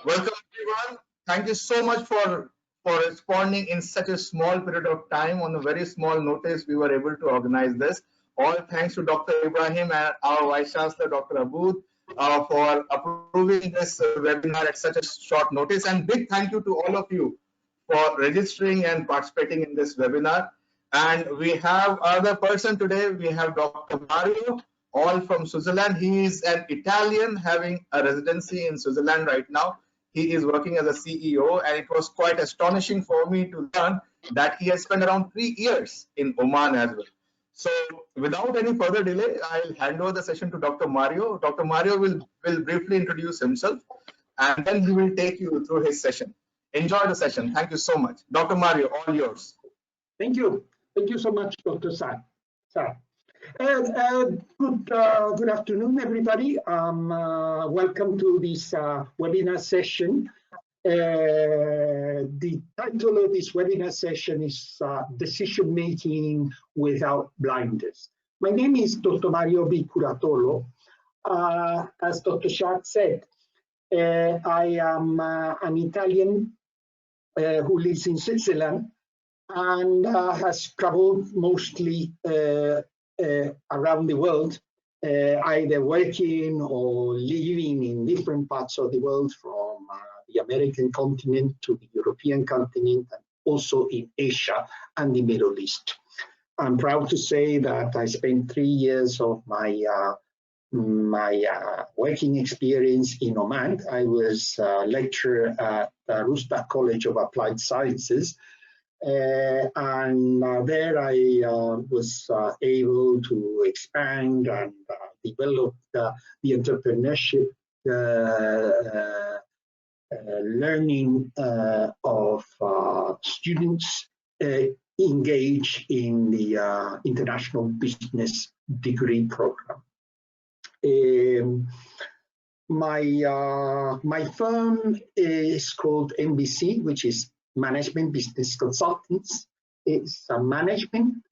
Welcome everyone. Thank you so much for responding in such a small period of time. On a very small notice, we were able to organize this. All thanks to Dr. Ibrahim and our Vice Chancellor, Dr. Abood, for approving this webinar at such a short notice. And big thank you to all of you for registering and participating in this webinar. And we have another person today. We have Dr. Mario, all from Switzerland. He is an Italian having a residency in Switzerland right now. He is working as a CEO, and it was quite astonishing for me to learn that he has spent around 3 years in Oman as well. So without any further delay, I'll hand over the session to Dr. Mario. Dr. Mario will briefly introduce himself, and then he will take you through his session. Enjoy the session. Thank you so much. Dr. Mario, all yours. Thank you. Thank you so much, Dr. Sa. Good afternoon, everybody. Welcome to this webinar session. The title of this webinar session is Decision Making Without Blinders. My name is Dr. Mario B Curatolo. As Dr. Shah said, I am an Italian who lives in Switzerland and has traveled mostly around the world, either working or living in different parts of the world, from the American continent to the European continent, and also in Asia and the Middle East. I'm proud to say that I spent 3 years of my working experience in Oman. I was a lecturer at the Rustak College of Applied Sciences, and there I was able to expand and develop the entrepreneurship learning of students engaged in the international business degree program. My firm is called MBC, which is Management Business Consultants. It's a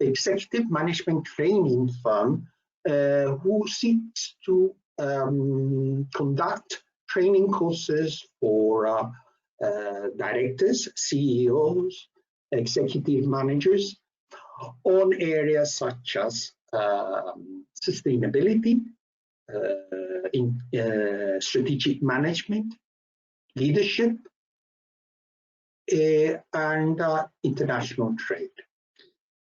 executive management training firm who seeks to conduct training courses for directors, CEOs, executive managers on areas such as sustainability, strategic management, leadership, and international trade.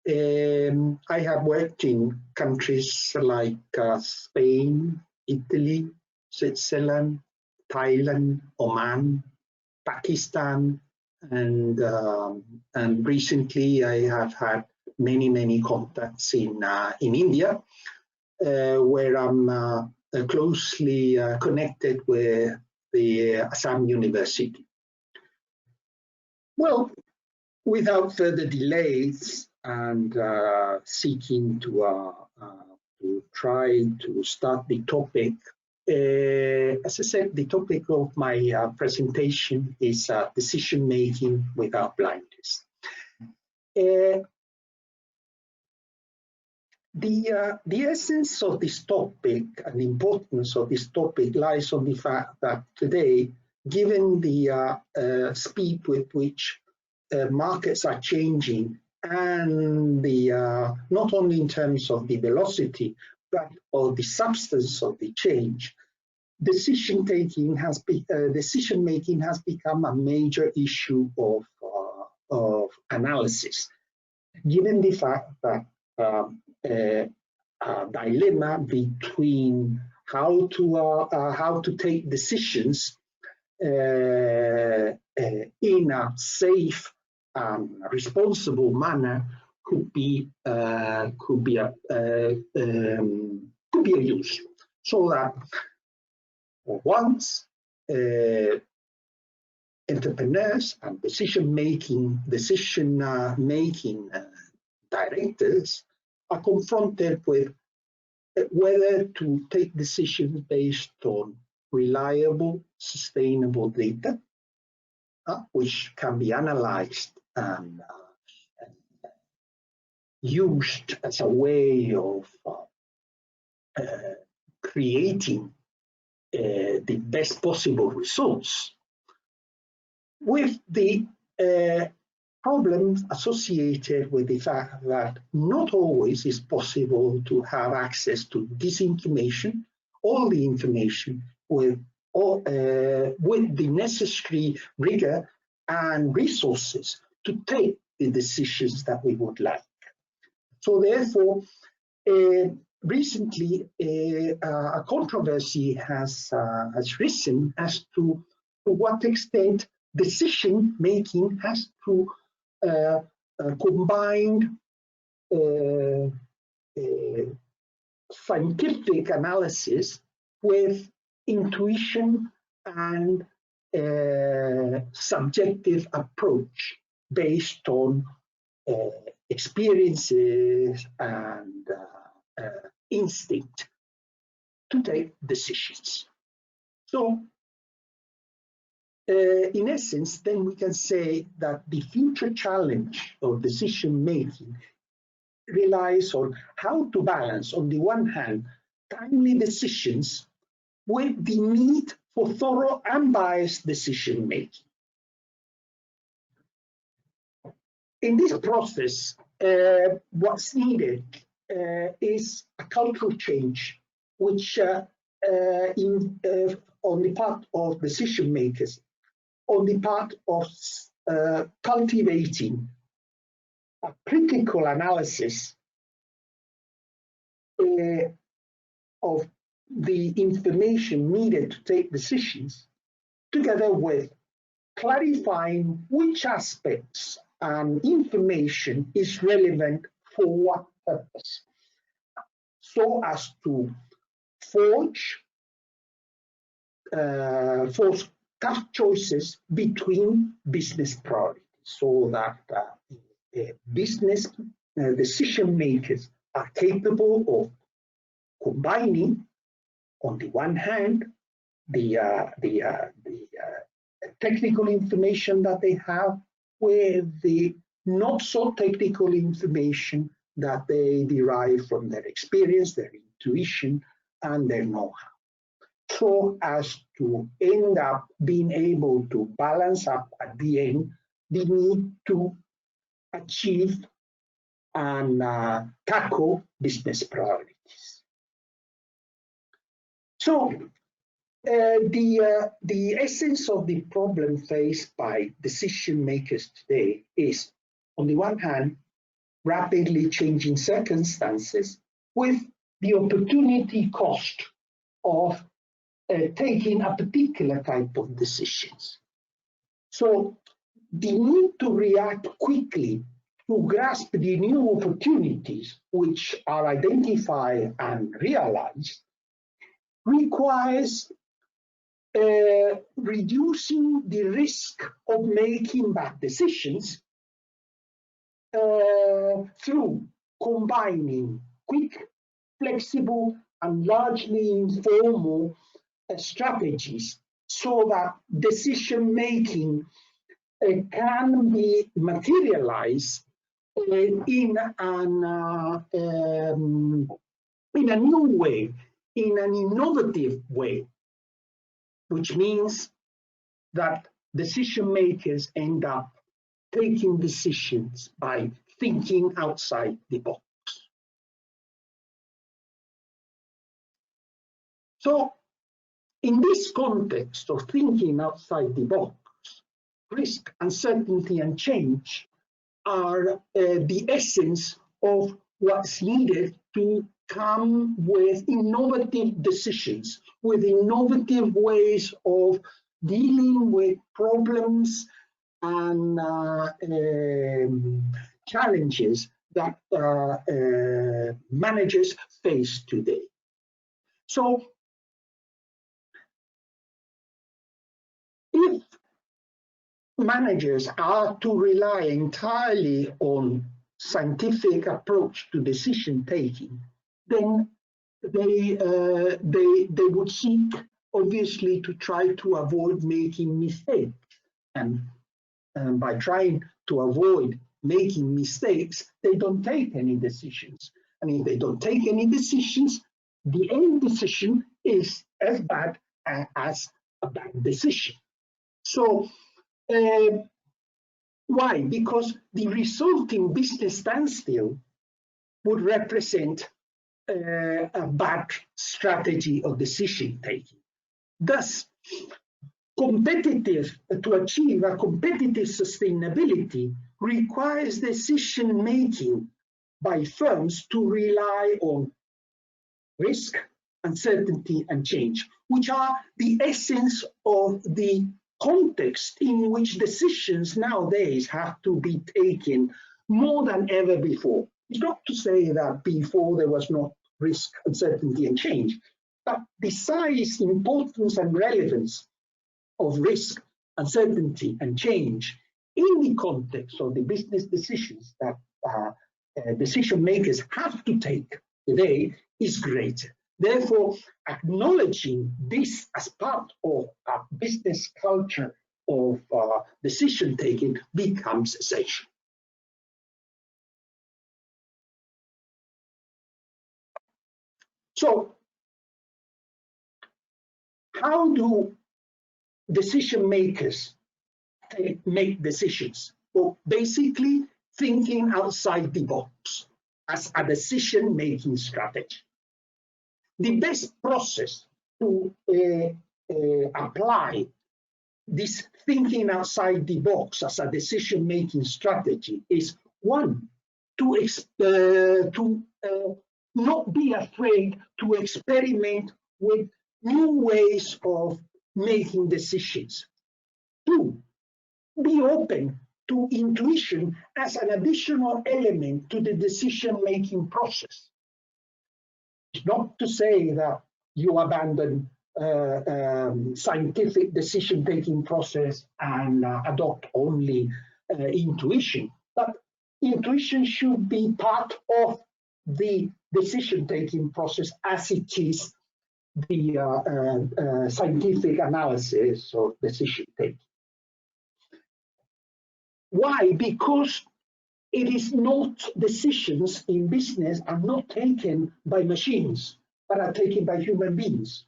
I have worked in countries like Spain, Italy, Switzerland, Thailand, Oman, Pakistan, and recently I have had many contacts in India, where I'm closely connected with the Assam University. Well, without further delays and seeking to try to start the topic, as I said, the topic of my presentation is decision making without blinders. The essence of this topic and the importance of this topic lies on the fact that today, given the speed with which markets are changing, and the not only in terms of the velocity but of the substance of the change, decision making has become a major issue of analysis, given the fact that a dilemma between how to take decisions in a safe and responsible manner could be a use. So that for once, entrepreneurs and decision making directors are confronted with whether to take decisions based on reliable, sustainable data, which can be analyzed and used as a way of creating the best possible results, with the problems associated with the fact that not always is possible to have access to this information, all the information with the necessary rigor and resources to take the decisions that we would like. So therefore, recently a controversy has risen as to what extent decision making has to combine scientific analysis with intuition and subjective approach based on experiences and instinct to take decisions. So in essence, then we can say that the future challenge of decision making relies on how to balance, on the one hand, timely decisions with the need for thorough, unbiased decision making. In this process, what's needed is a cultural change, which on the part of decision makers, on the part of cultivating a critical analysis of the information needed to take decisions, together with clarifying which aspects and information is relevant for what purpose, so as to forge tough choices between business priorities, so that business decision makers are capable of combining, on the one hand, the technical information that they have with the not so technical information that they derive from their experience, their intuition, and their know-how, so as to end up being able to balance up at the end the need to achieve and tackle business priorities. So the essence of the problem faced by decision makers today is, on the one hand, rapidly changing circumstances with the opportunity cost of taking a particular type of decisions. So the need to react quickly to grasp the new opportunities which are identified and realized requires reducing the risk of making bad decisions through combining quick, flexible, and largely informal strategies, so that decision making can be materialized in a new way, in an innovative way, which means that decision makers end up taking decisions by thinking outside the box. So, in this context of thinking outside the box, risk, uncertainty, and change are the essence of what's needed to come with innovative decisions, with innovative ways of dealing with problems and challenges that managers face today. So, if managers are to rely entirely on scientific approach to decision taking, then they would seek, obviously, to try to avoid making mistakes. And by trying to avoid making mistakes, they don't take any decisions. And if they don't take any decisions, the end decision is as bad as a bad decision. So Why? Because the resulting business standstill would represent a bad strategy of decision taking. Thus, to achieve a competitive sustainability requires decision making by firms to rely on risk, uncertainty, and change, which are the essence of the context in which decisions nowadays have to be taken more than ever before. It's not to say that before there was not risk, uncertainty, and change, but the size, importance, and relevance of risk, uncertainty, and change in the context of the business decisions that decision makers have to take today is greater. Therefore, acknowledging this as part of a business culture of decision taking becomes essential. So, how do decision makers make decisions? Well, basically thinking outside the box as a decision-making strategy. The best process to apply this thinking outside the box as a decision-making strategy is one, to not be afraid to experiment with new ways of making decisions. Two, be open to intuition as an additional element to the decision-making process. It's not to say that you abandon scientific decision-taking process and adopt only intuition, but intuition should be part of the decision-taking process as it is the scientific analysis of decision-taking. Why? Because it is not decisions in business are not taken by machines, but are taken by human beings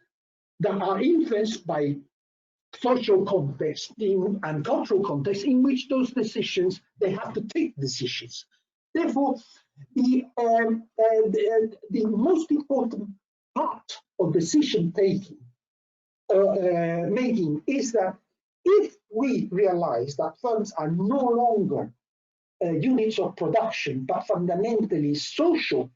that are influenced by social context and cultural context in which those decisions, they have to take decisions. Therefore, the most important part of decision taking making is that if we realize that firms are no longer units of production, but fundamentally social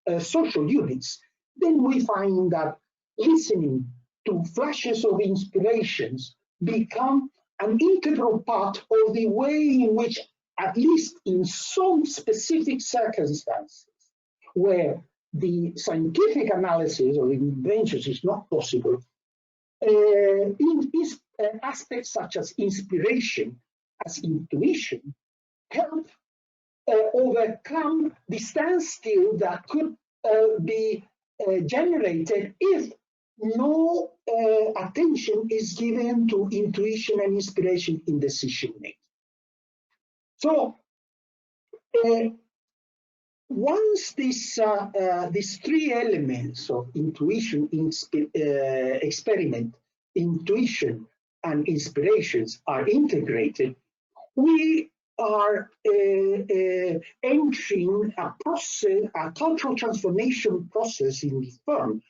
units, then we find that listening to flashes of inspirations become an integral part of the way in which, at least in some specific circumstances, where the scientific analysis of inventions is not possible, aspects such as inspiration, as intuition, help overcome the standstill that could be generated if no attention is given to intuition and inspiration in decision making. So once these three elements of intuition, experiment, intuition, and inspirations are integrated, we are entering a process, a cultural transformation process in the firm,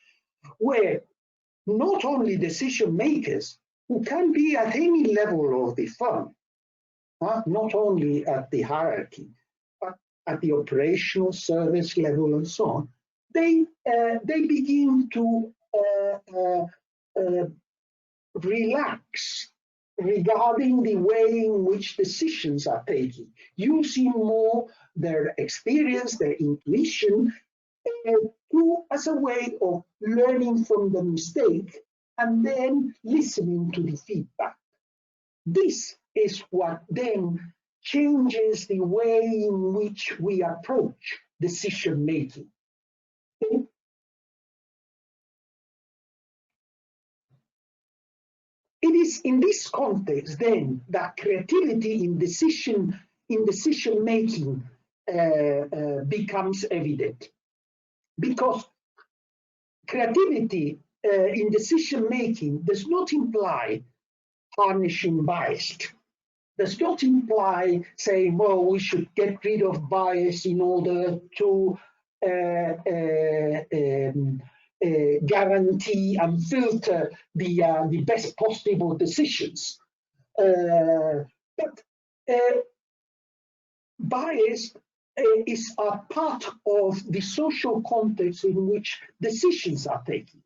where not only decision makers, who can be at any level of the firm, not only at the hierarchy, but at the operational service level and so on, they begin to relax regarding the way in which decisions are taken, using more their experience, their intuition, as a way of learning from the mistake and then listening to the feedback. This is what then changes the way in which we approach decision making. Okay? It is in this context then that creativity in decision making becomes evident, because creativity in decision making does not imply harnessing bias. does not imply saying, well, we should get rid of bias in order to guarantee and filter the best possible decisions. But bias is a part of the social context in which decisions are taken.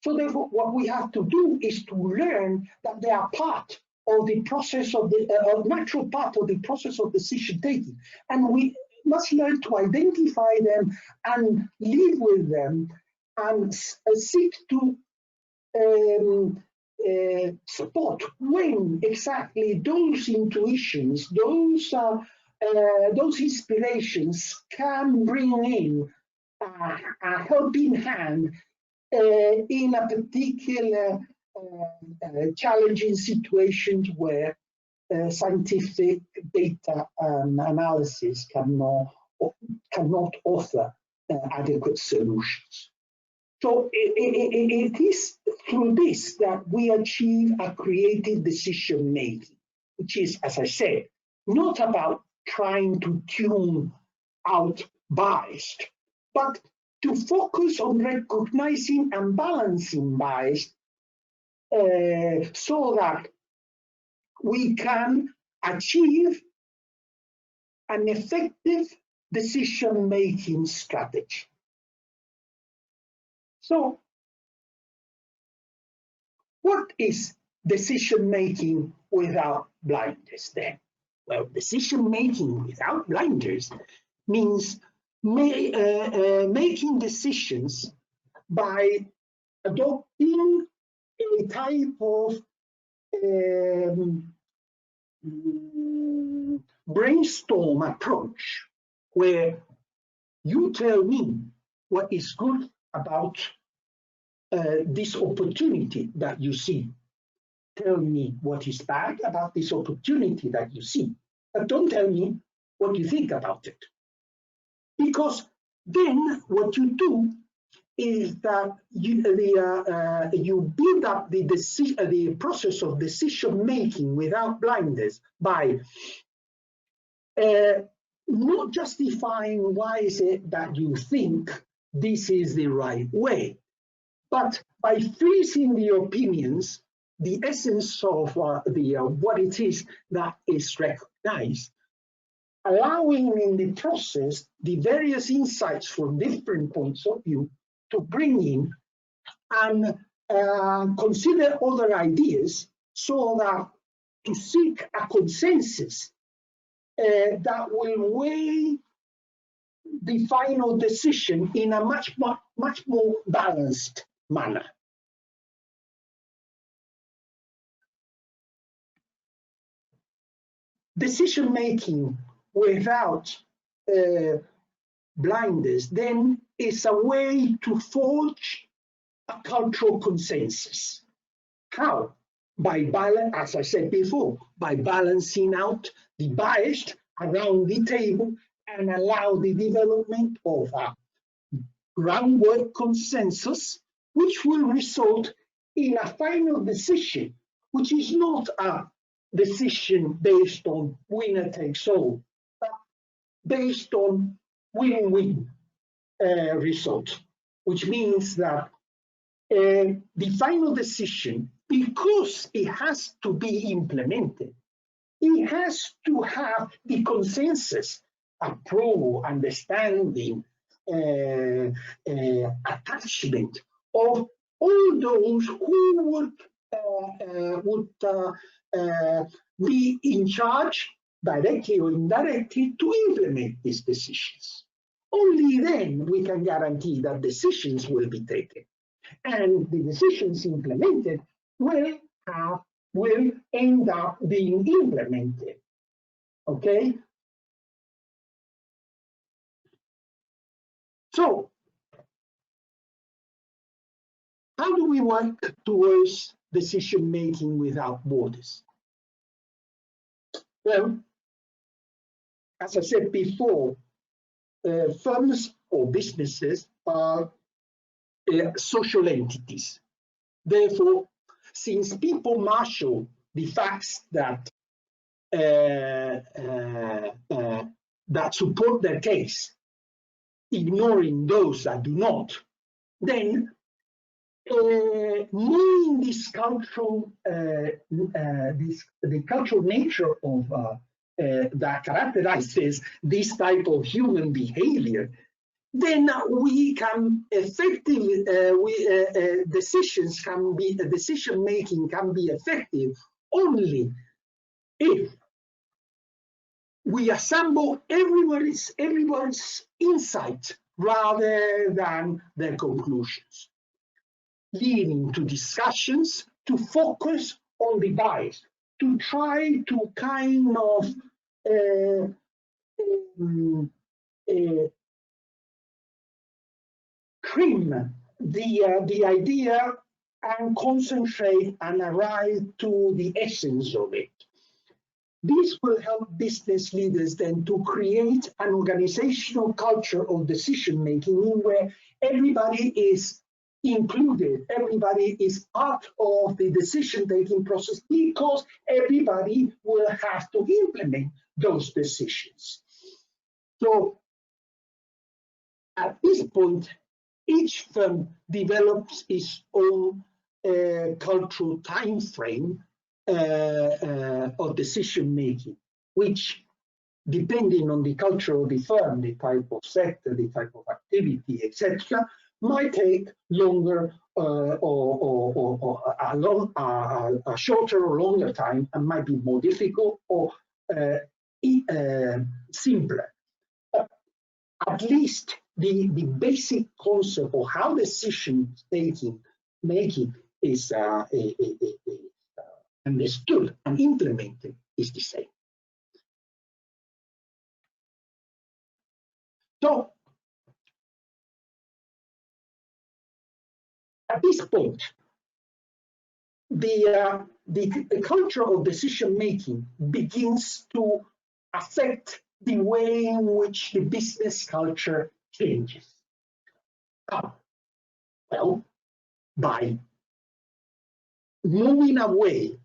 So therefore, what we have to do is to learn that they are part of the process of the natural part of the process of decision taking, and we must learn to identify them and live with them and seek to spot when exactly those intuitions, those inspirations can bring in a helping hand in a particular challenging situations where scientific data analysis cannot offer adequate solutions. So it is through this that we achieve a creative decision making, which is, as I said, not about trying to tune out bias, but to focus on recognizing and balancing bias so that we can achieve an effective decision-making strategy. So, what is decision-making without blinders then? Well, decision-making without blinders means making decisions by adopting a type of brainstorm approach where you tell me what is good about this opportunity that you see. Tell me what is bad about this opportunity that you see, but don't tell me what you think about it. Because then what you do is that you build up the process of decision making without blinders by not justifying why is it that you think this is the right way, but by freezing the opinions, the essence of what it is that is recognized, allowing in the process the various insights from different points of view to bring in and consider other ideas so that to seek a consensus that will weigh the final decision in a much more balanced manner. Decision making without blinders then is a way to forge a cultural consensus. How? By balance, as I said before, by balancing out the bias around the table and allow the development of a groundwork consensus, which will result in a final decision, which is not a decision based on winner takes all, but based on win-win result, which means that the final decision, because it has to be implemented, it has to have the consensus, approval, understanding, attachment of all those who would be in charge, directly or indirectly, to implement these decisions. Only then we can guarantee that decisions will be taken, and the decisions implemented will end up being implemented. Okay? So, how do we work towards decision making without borders? Well, as I said before, firms or businesses are social entities. Therefore, since people marshal the facts that that support their case, ignoring those that do not, then knowing this cultural, the cultural nature of that characterizes this type of human behavior, then we can effectively, decision making can be effective only if we assemble everyone's insight rather than their conclusions, leading to discussions to focus on the bias, to try to kind of trim the idea and concentrate and arrive to the essence of it. This will help business leaders then to create an organizational culture of decision making where everybody is included, everybody is part of the decision taking process, because everybody will have to implement those decisions. So at this point, each firm develops its own cultural time frame of decision making, which, depending on the culture of the firm, the type of sector, the type of activity, etc., might take longer or a shorter or longer time, and might be more difficult or simpler. But at least the basic concept of how decision making is understood and implemented is the same. So at this point, the culture of decision making begins to affect the way in which the business culture changes. How? Well, by moving away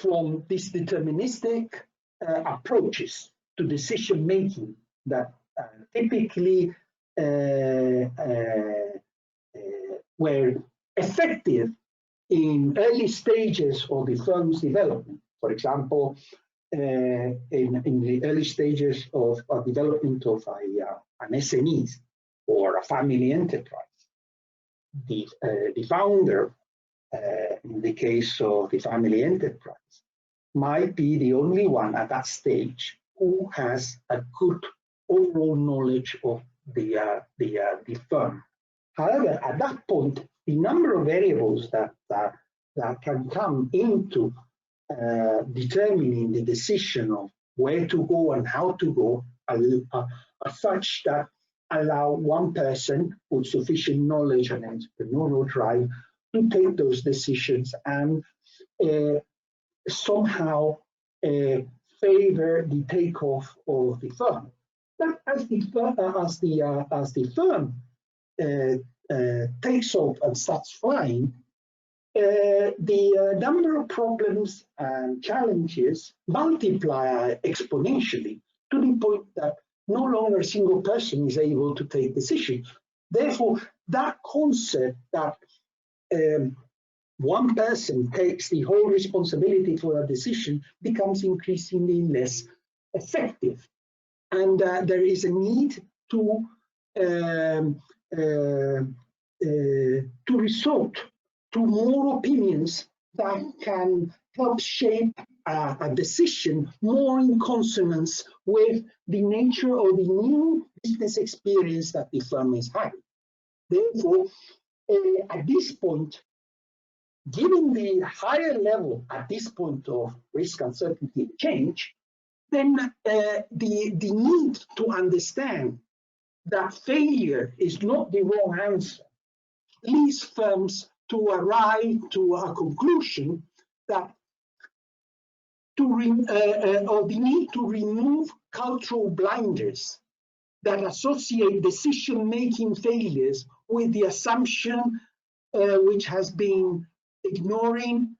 from these deterministic approaches to decision making that typically were effective in early stages of the firm's development. For example, in the early stages of development of an SME or a family enterprise, the founder, in the case of the family enterprise, might be the only one at that stage who has a good overall knowledge of the firm. However, at that point, the number of variables that can come into determining the decision of where to go and how to go are such that allow one person with sufficient knowledge and entrepreneurial drive to take those decisions and somehow favor the takeoff of the firm. But as the firm takes off and starts flying, the number of problems and challenges multiply exponentially to the point that no longer a single person is able to take decisions. Therefore, that concept that one person takes the whole responsibility for a decision becomes increasingly less effective. And there is a need to resort to more opinions that can help shape a decision more in consonance with the nature of the new business experience that the firm is having. Therefore, at this point, given the higher level at this point of risk, uncertainty, and change, then the need to understand that failure is not the wrong answer leads firms to arrive to a conclusion that of the need to remove cultural blinders that associate decision-making failures with the assumption which has been ignoring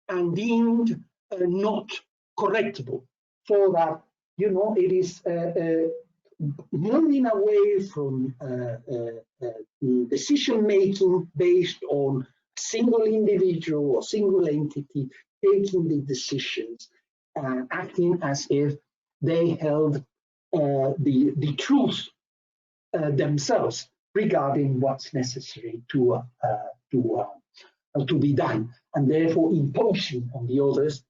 and deemed not correctable. so that, you know, it is moving away from decision making based on single individual or single entity taking the decisions and acting as if they held the truth themselves regarding what's necessary to be done, and therefore imposing on the others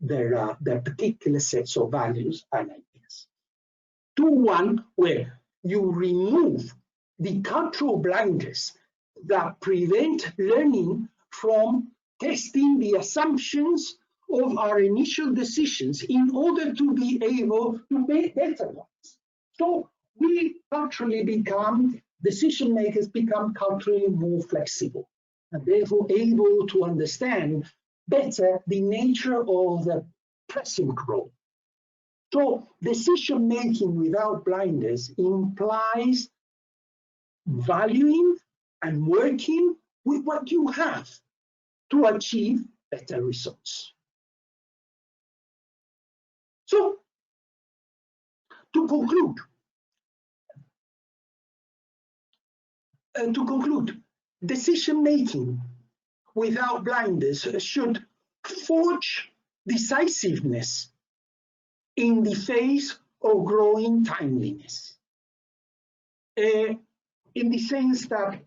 their particular sets of values and ideas. To one where you remove the cultural blinders that prevent learning from testing the assumptions of our initial decisions in order to be able to make better ones. So we culturally become, decision makers become culturally more flexible and therefore able to understand better the nature of the present role. So decision making without blinders implies valuing and working with what you have to achieve better results. So to conclude, decision making without blinders should forge decisiveness in the face of growing timeliness. In the sense that,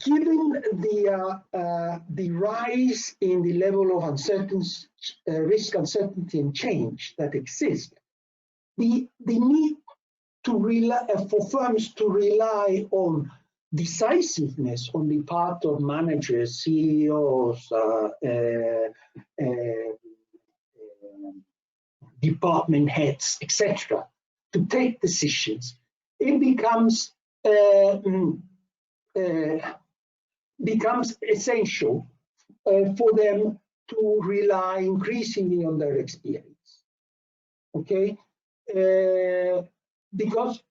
given the rise in the level of uncertainty, risk, uncertainty, and change that exists, the need to rely for firms to rely on decisiveness on the part of managers, CEOs, department heads, etc., to take decisions, it becomes essential for them to rely increasingly on their experience. Okay, because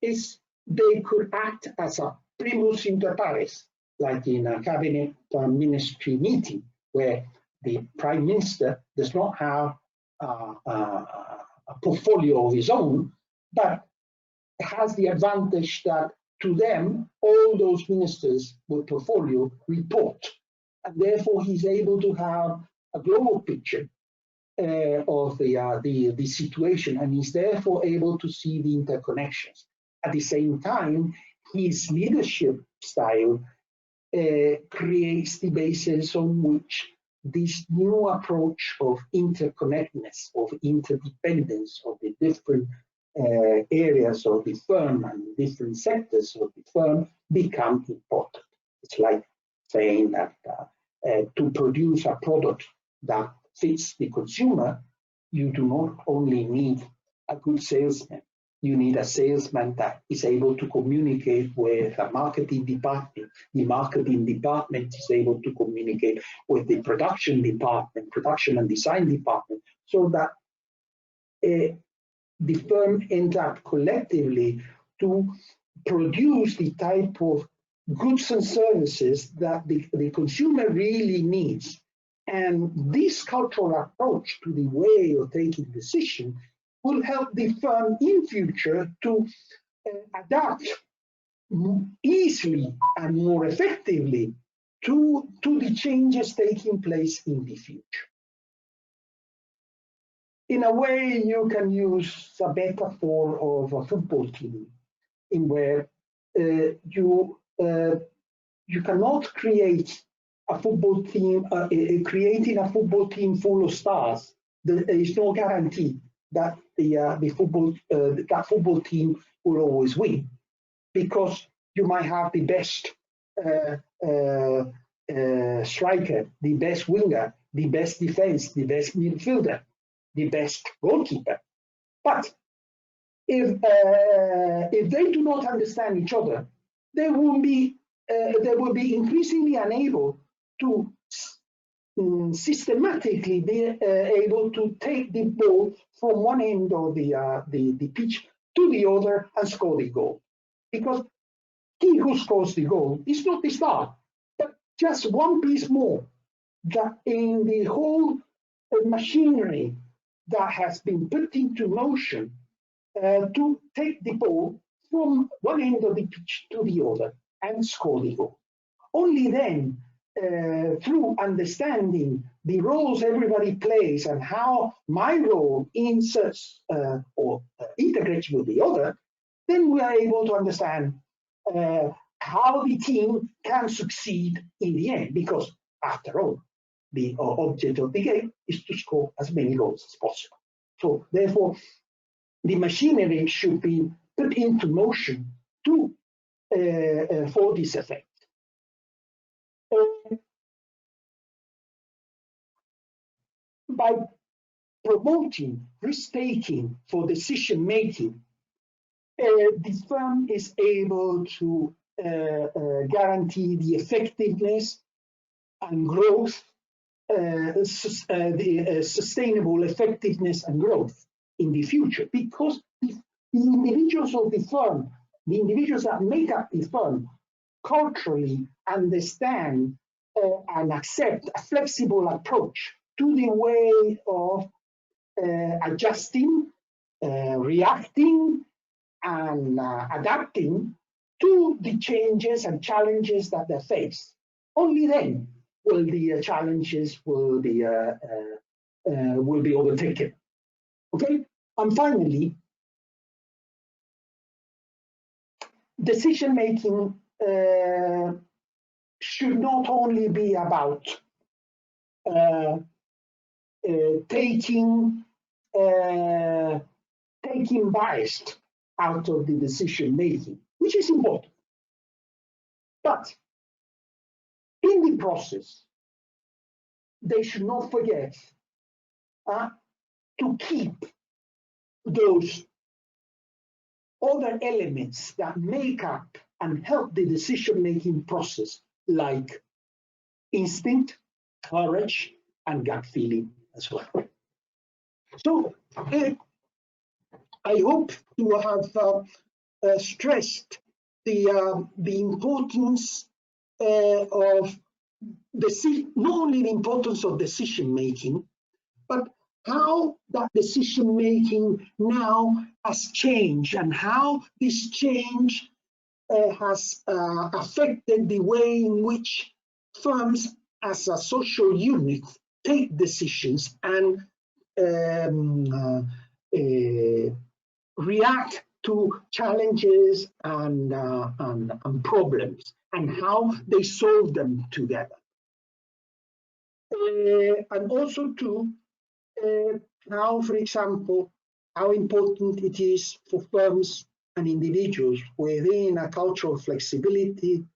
they could act as a primus inter pares, like in a cabinet ministry meeting, where the prime minister does not have a portfolio of his own, but has the advantage that to them, all those ministers with portfolio report, and therefore he's able to have a global picture of the situation, and he's therefore able to see the interconnections. At the same time, his leadership style creates the basis on which this new approach of interconnectedness, of interdependence of the different areas of the firm and different sectors of the firm become important. It's like saying that to produce a product that fits the consumer, you do not only need a good salesman, you need a salesman that is able to communicate with a marketing department. The marketing department is able to communicate with the production department, production and design department, so that the firm ends up collectively to produce the type of goods and services that the consumer really needs. And this cultural approach to the way of taking decision will help the firm in future to adapt easily and more effectively to the changes taking place in the future. In a way, you can use a metaphor of a football team, in where you cannot create a football team. Creating a football team full of stars, there is no guarantee that that football team will always win, because you might have the best striker, the best winger, the best defense, the best midfielder, the best goalkeeper. But if they do not understand each other, they will be increasingly unable to systematically be able to take the ball from one end of the pitch to the other and score the goal. Because he who scores the goal is not the star, but just one piece more that in the whole machinery that has been put into motion to take the ball from one end of the pitch to the other and score the goal. Only then, through understanding the roles everybody plays and how my role inserts or integrates with the other, then we are able to understand how the team can succeed in the end. Because after all, the object of the game is to score as many goals as possible. So therefore, the machinery should be put into motion to for this effect. By promoting risk-taking for decision-making, the firm is able to guarantee the effectiveness and growth, the sustainable effectiveness and growth in the future, because the individuals of the firm, the individuals that make up the firm, culturally understand and accept a flexible approach to the way of adjusting, reacting, and adapting to the changes and challenges that they face. Only then will the challenges will be overtaken. Okay, and finally, decision making should not only be about taking bias out of the decision making, which is important. But in the process, they should not forget to keep those other elements that make up and help the decision-making process, like instinct, courage, and gut feeling as well. So I hope to have stressed the importance of not only the importance of decision-making, but how that decision-making now has changed and how this change has affected the way in which firms as a social unit take decisions and react to challenges and problems, and how they solve them together. And also to how, for example, how important it is for firms and individuals within a culture of flexibility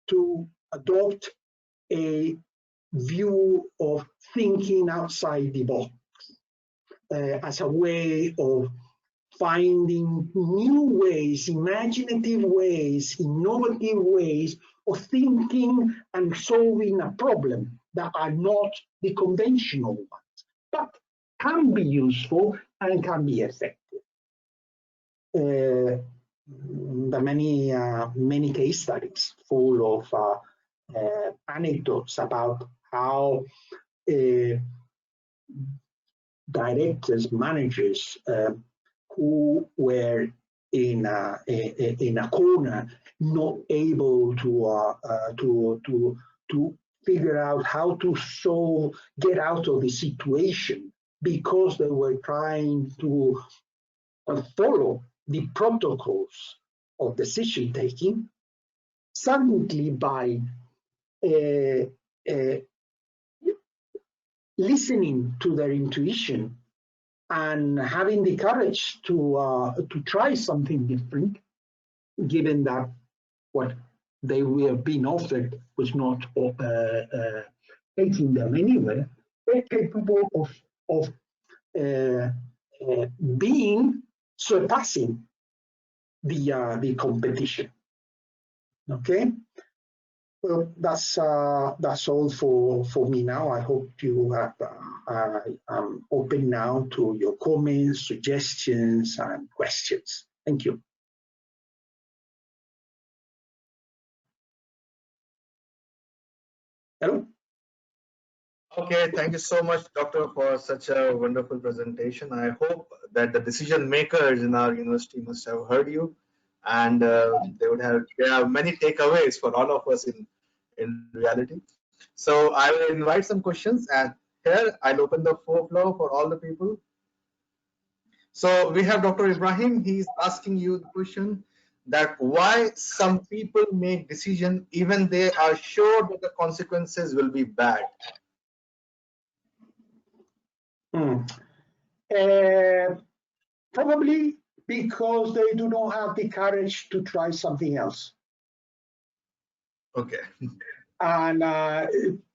to adopt a view of thinking outside the box as a way of finding new ways, imaginative ways, innovative ways of thinking and solving a problem that are not the conventional ones, but can be useful and can be effective. There are many case studies full of anecdotes about how directors, managers who were in a corner, not able to figure out how to get out of the situation because they were trying to follow the protocols of decision taking, suddenly by listening to their intuition and having the courage to try something different, given that what they were being offered was not taking them anywhere, they're capable of surpassing the competition. Okay. Well, that's all for me now. I hope you have. I'm open now to your comments, suggestions, and questions. Thank you. Hello. Okay, thank you so much, Doctor, for such a wonderful presentation. I hope that the decision makers in our university must have heard you, and they have many takeaways for all of us in reality. So I will invite some questions, and here I'll open the floor for all the people. So we have Dr. Ibrahim. He's asking you the question that why some people make decision even they are sure that the consequences will be bad. Hmm. Uh, Probably because they do not have the courage to try something else. Okay. And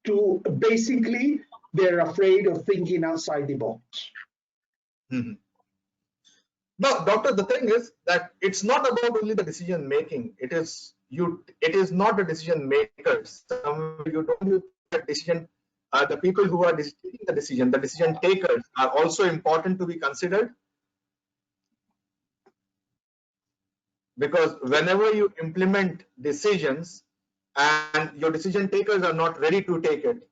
to basically, they're afraid of thinking outside the box. Mhm. No, doctor, the thing is that it's not about only the decision making. It is not the decision makers. Somewhere you don't you think that decision the people who are taking the decision takers are also important to be considered, because whenever you implement decisions and your decision takers are not ready to take it,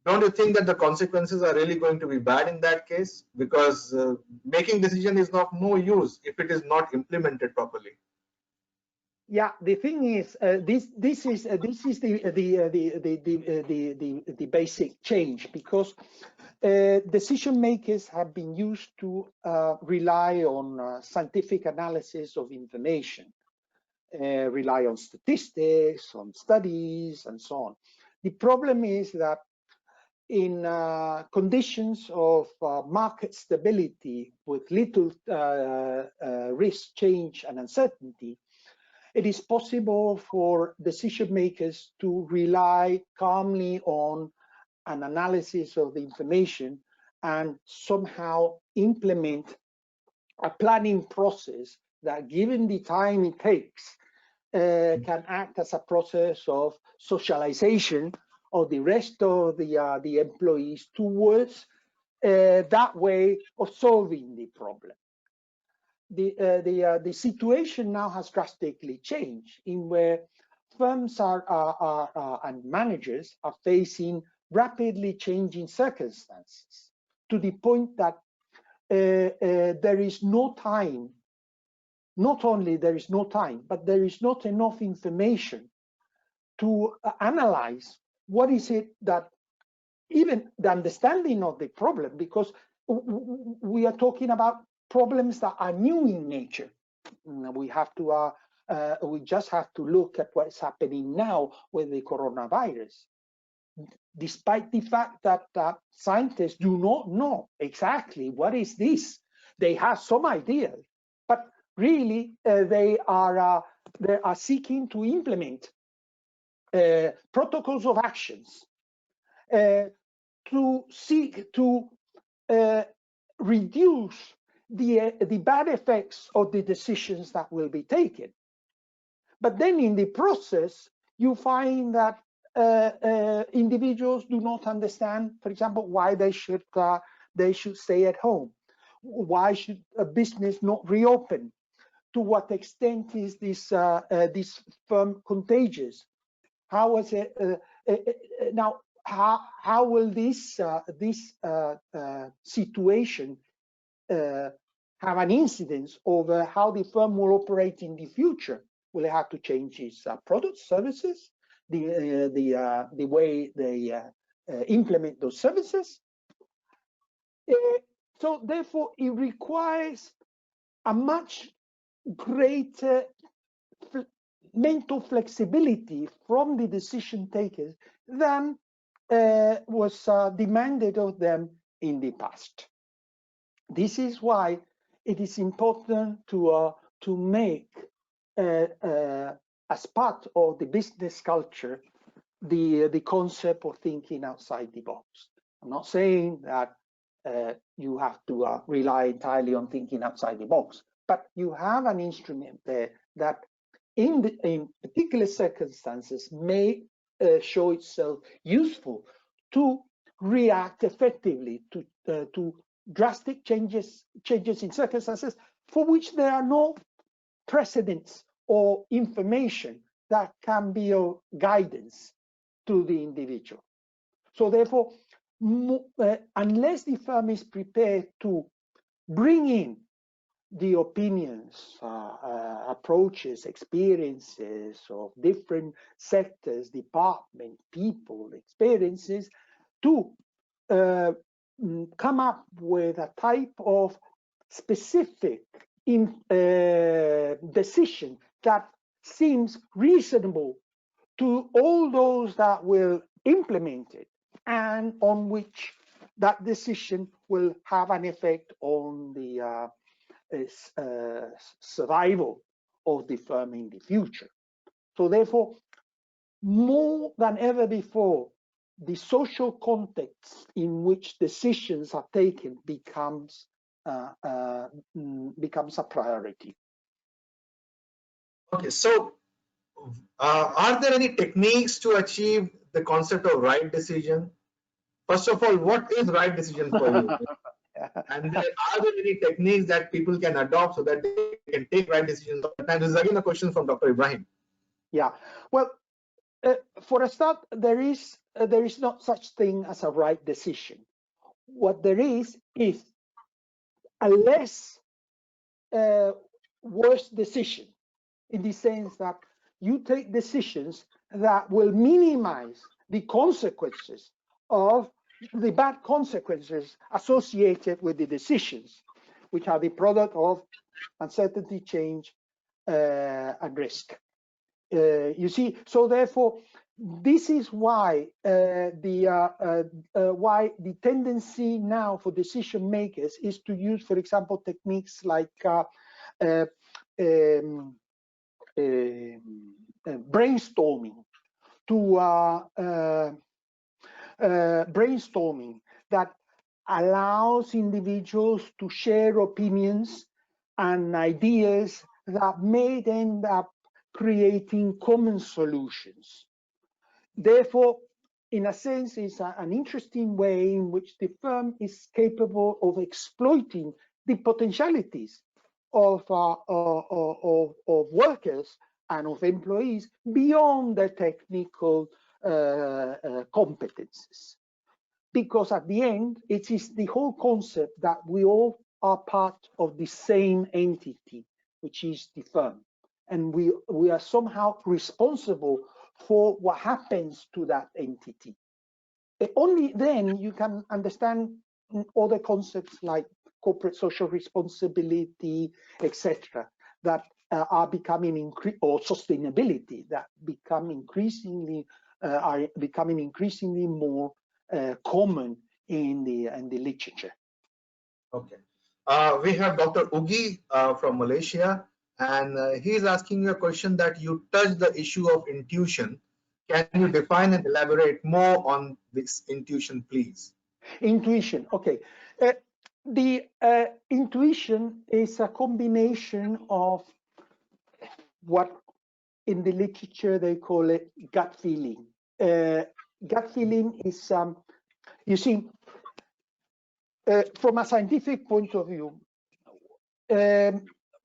don't you think that the consequences are really going to be bad in that case? Because making decision is of no use if it is not implemented properly. Yeah, the thing is, this is the basic change, because decision makers have been used to rely on scientific analysis of information, rely on statistics, on studies, and so on. The problem is that in conditions of market stability with little risk, change, and uncertainty, it is possible for decision makers to rely calmly on an analysis of the information and somehow implement a planning process that, given the time it takes, can act as a process of socialization of the rest of the employees towards that way of solving the problem. The situation now has drastically changed, in where firms and managers are facing rapidly changing circumstances, to the point that there is no time. Not only there is no time, but there is not enough information to analyze what is it that, even the understanding of the problem, because we are talking about problems that are new in nature. We just have to look at what's happening now with the coronavirus. Despite the fact that scientists do not know exactly what is this, they have some ideas, but really they are seeking to implement protocols of actions to seek to reduce the bad effects of the decisions that will be taken. But then in the process, you find that individuals do not understand, for example, why they should stay at home. Why should a business not reopen? To what extent is this firm contagious? How is it now? How will this situation have an incidence over how the firm will operate in the future? Will it have to change its products, services, the way they implement those services? So therefore, it requires a much greater mental flexibility from the decision takers than was demanded of them in the past. This is why it is important to make as part of the business culture the concept of thinking outside the box. I'm not saying that you have to rely entirely on thinking outside the box, but you have an instrument there that in particular circumstances may show itself useful to react effectively to drastic changes in circumstances for which there are no precedents or information that can be of guidance to the individual. So therefore, unless the firm is prepared to bring in the opinions, approaches, experiences of different sectors, departments, people, experiences, to come up with a type of specific decision that seems reasonable to all those that will implement it, and on which that decision will have an effect on the survival of the firm in the future. So therefore, more than ever before, the social context in which decisions are taken becomes a priority. Okay, so are there any techniques to achieve the concept of right decision? First of all, what is right decision for you? And then are there any techniques that people can adopt so that they can take right decisions all the time? This is again a question from Dr. Ibrahim. Yeah, well, for a start, there is not such thing as a right decision. What there is a less worse decision, in the sense that you take decisions that will minimize the consequences of the bad consequences associated with the decisions, which are the product of uncertainty, change, and risk. You see, so therefore, this is why why the tendency now for decision makers is to use, for example, techniques like brainstorming, brainstorming that allows individuals to share opinions and ideas that may end up creating common solutions. Therefore, in a sense, it's an interesting way in which the firm is capable of exploiting the potentialities of workers and of employees beyond their technical competences. Because at the end, it is the whole concept that we all are part of the same entity, which is the firm. And we are somehow responsible for what happens to that entity. Only then you can understand other concepts like corporate social responsibility, etc., that are becoming or sustainability that become increasingly are becoming increasingly more common in the literature. Okay, we have Dr. Ugi from Malaysia, and he is asking you a question that you touched the issue of intuition. Can you define and elaborate more on this intuition, please? Intuition, okay. The intuition is a combination of what in the literature they call it gut feeling. Gut feeling is, you see, from a scientific point of view,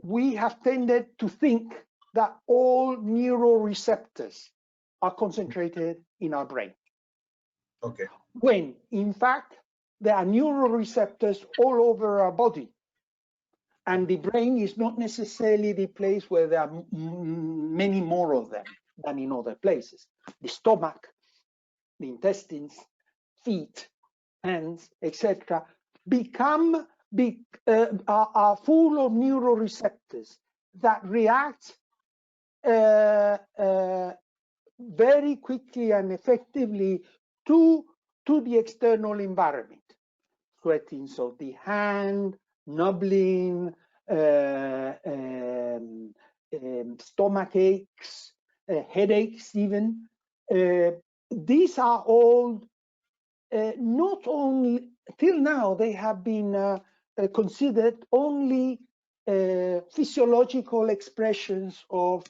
we have tended to think that all neuroreceptors are concentrated in our brain. Okay. When, in fact, there are neuroreceptors all over our body. And the brain is not necessarily the place where there are many more of them than in other places. The stomach, the intestines, feet, hands, etc., are full of neuroreceptors that react very quickly and effectively to the external environment. Sweatings of the hand, numbling, stomach aches, headaches even. These are all not only, till now, they have been considered only physiological expressions of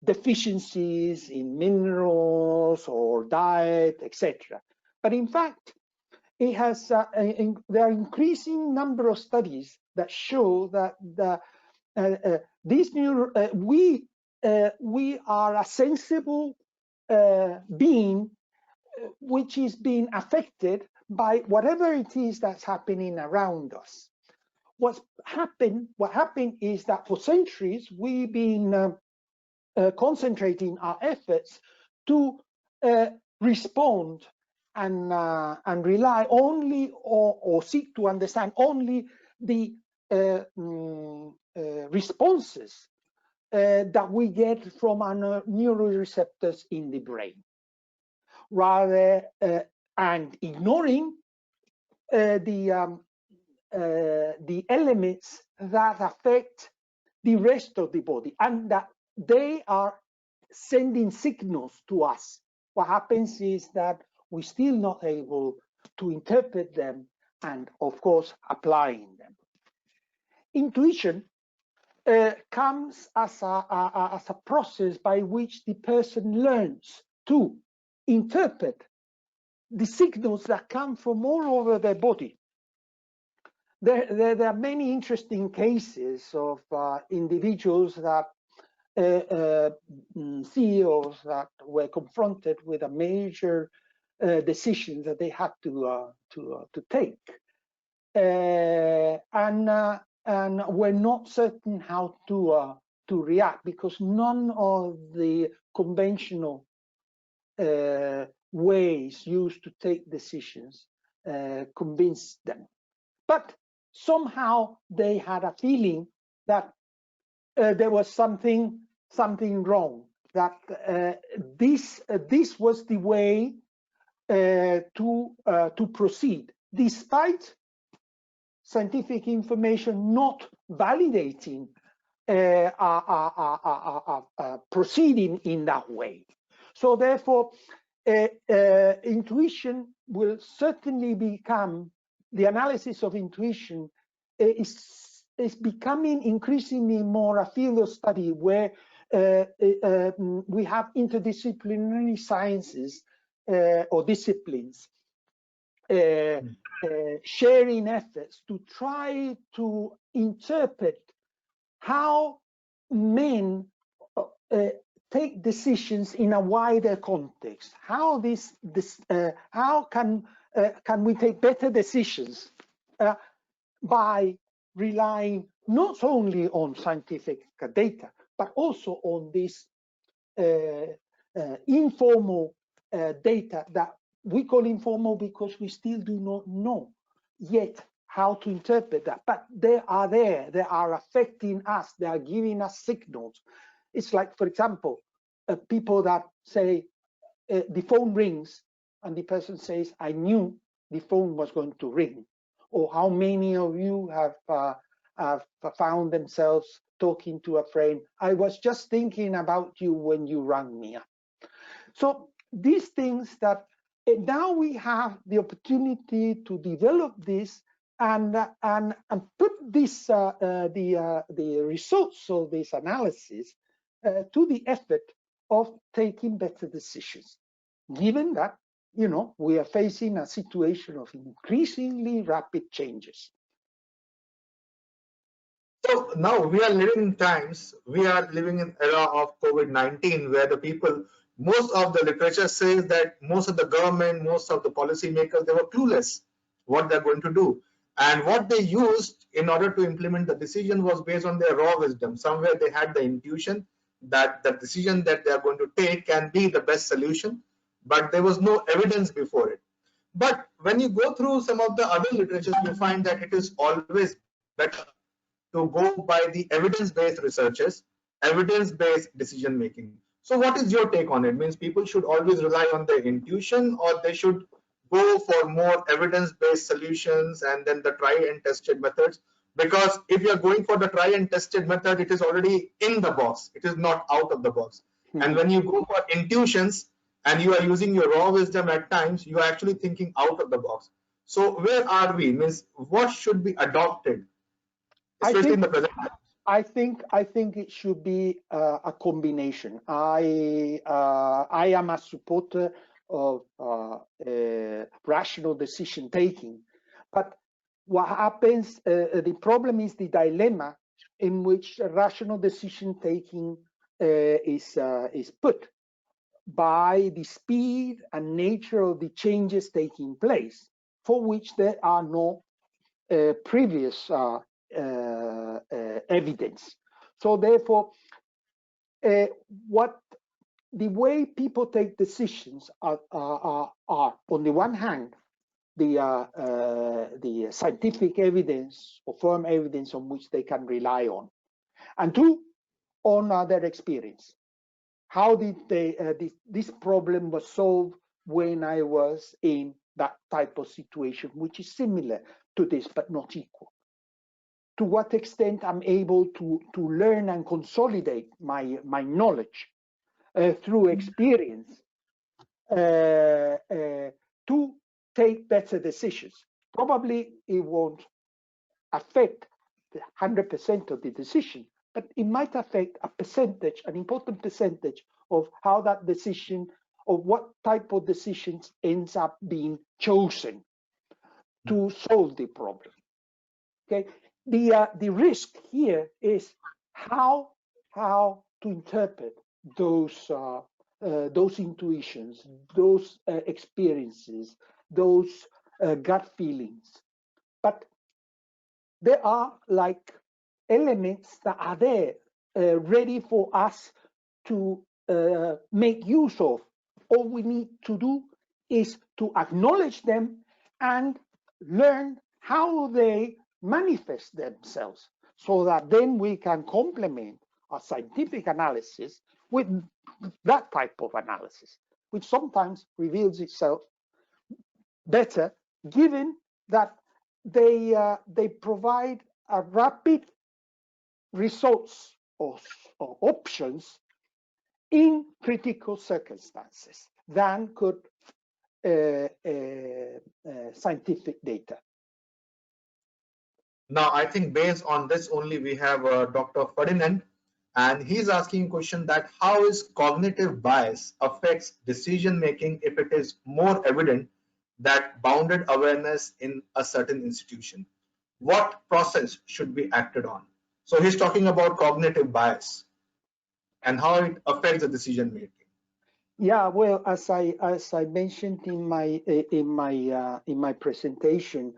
deficiencies in minerals or diet, etc. But in fact, it has there are increasing number of studies that show that we are a sensible being which is being affected by whatever it is that's happening around us. What happened is that for centuries we've been concentrating our efforts to respond and rely only or seek to understand only the responses that we get from our neuroreceptors in the brain, rather and ignoring the elements that affect the rest of the body and that they are sending signals to us. What happens is that we're still not able to interpret them and, of course, applying them. Intuition comes as a process by which the person learns to interpret the signals that come from all over their body. There are many interesting cases of individuals that CEOs that were confronted with a major decision that they had to take, and were not certain how to react because none of the conventional ways used to take decisions convinced them. But somehow they had a feeling that there was something wrong, that this was the way to proceed, despite scientific information not validating proceeding in that way. So therefore, intuition will certainly become, the analysis of intuition is becoming increasingly more a field of study where we have interdisciplinary sciences or disciplines sharing efforts to try to interpret how men take decisions in a wider context. How how can we take better decisions by relying not only on scientific data, but also on this informal data that we call informal because we still do not know yet how to interpret that. But they are affecting us, they are giving us signals. It's like, for example, people that say the phone rings and the person says, I knew the phone was going to ring. Or how many of you have found themselves talking to a friend, I was just thinking about you when you rang me up. So these things that now we have the opportunity to develop this and put this the results of this analysis to the effort of taking better decisions, given that we are facing a situation of increasingly rapid changes. So now we are living in times, we are living in era of COVID-19, where the people, most of the literature says that most of the government, most of the policymakers, they were clueless what they're going to do. And what they used in order to implement the decision was based on their raw wisdom. Somewhere they had the intuition that the decision that they are going to take can be the best solution, but there was no evidence before it. But when you go through some of the other literatures, you find that it is always better to go by the evidence-based researches, evidence-based decision making. So what is your take on it? Means people should always rely on their intuition, or they should go for more evidence-based solutions and then the try and tested methods? Because if you're going for the try and tested method, it is already in the box. It is not out of the box. And when you go for intuitions and you are using your raw wisdom at times, you are actually thinking out of the box. So where are we? Means what should be adopted, especially in the present times? I think it should be a combination. I am a supporter of rational decision taking, but what happens? The problem is the dilemma in which rational decision taking is put, by the speed and nature of the changes taking place, for which there are no previous evidence. So therefore, what the way people take decisions are on the one hand, the scientific evidence or firm evidence on which they can rely on, and two, on their experience. How did this problem was solved when I was in that type of situation, which is similar to this but not equal? To what extent I'm able to learn and consolidate my knowledge through experience to take better decisions. Probably it won't affect the 100% of the decision, but it might affect a percentage, an important percentage of how that decision, or what type of decisions ends up being chosen to solve the problem. Okay, the risk here is how to interpret those intuitions, those experiences, those gut feelings. But there are like elements that are there ready for us to make use of. All we need to do is to acknowledge them and learn how they manifest themselves, so that then we can complement our scientific analysis with that type of analysis, which sometimes reveals itself better, given that they provide a rapid results or options in critical circumstances than could scientific data. Now, I think based on this only, we have Dr. Ferdinand, and he's asking a question that how is cognitive bias affects decision making if it is more evident that bounded awareness in a certain institution? What process should be acted on? So he's talking about cognitive bias and how it affects the decision making. Yeah, well, as I mentioned in my presentation,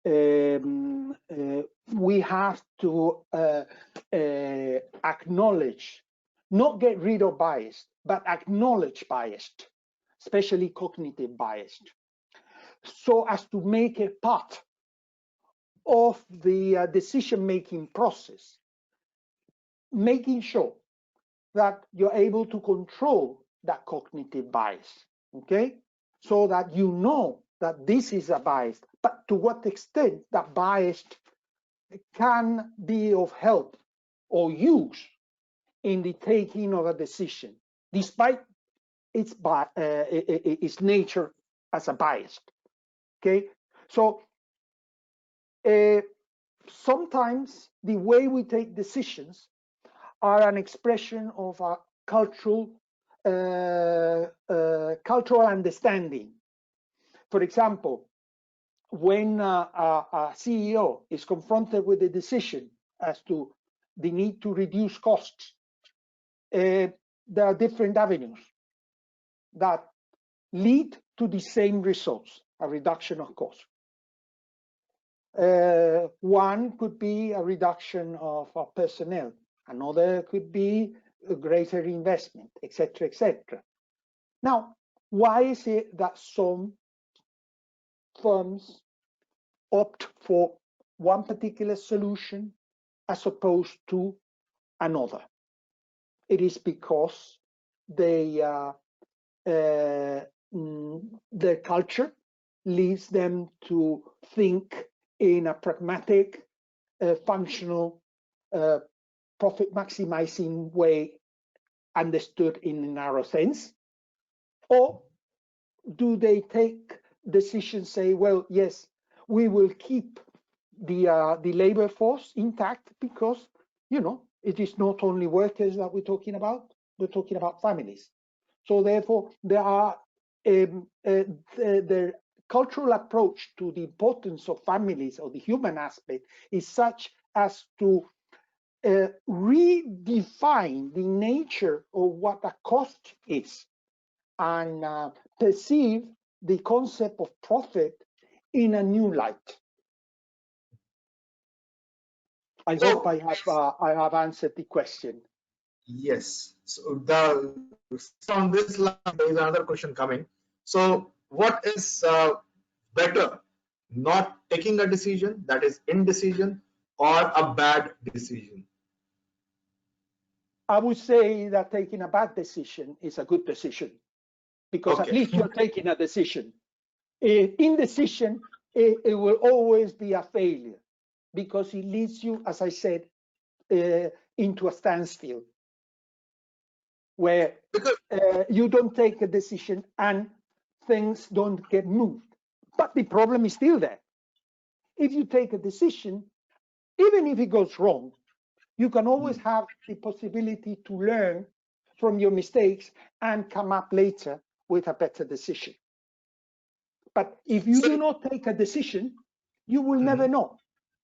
we have to acknowledge, not get rid of bias, but acknowledge bias, especially cognitive bias, so as to make it part of the decision-making process, making sure that you're able to control that cognitive bias, okay? So that you know that this is a bias, but to what extent that bias can be of help or use in the taking of a decision, despite its nature as a bias, okay? So sometimes the way we take decisions are an expression of a cultural understanding. For example, when a CEO is confronted with a decision as to the need to reduce costs, there are different avenues that lead to the same results, a reduction of costs. One could be a reduction of personnel. Another could be a greater investment, etc., etc. Now, why is it that some firms opt for one particular solution as opposed to another? It is because their culture leads them to think in a pragmatic, functional, profit maximizing way, understood in a narrow sense? Or do they take decisions, say, well, yes, we will keep the labor force intact because, you know, it is not only workers that we're talking about families. So therefore, there are the cultural approach to the importance of families, or the human aspect, is such as to redefine the nature of what a cost is, and perceive the concept of profit in a new light. I hope I have answered the question. Yes. So on this line, there is another question coming. So what is better, not taking a decision, that is indecision, or a bad decision? I would say that taking a bad decision is a good decision, because at least you're taking a decision. Indecision, it will always be a failure, because it leads you, as I said, into a standstill, where you don't take a decision and things don't get moved. But the problem is still there. If you take a decision, even if it goes wrong, you can always have the possibility to learn from your mistakes and come up later with a better decision. But if you do not take a decision, you will never know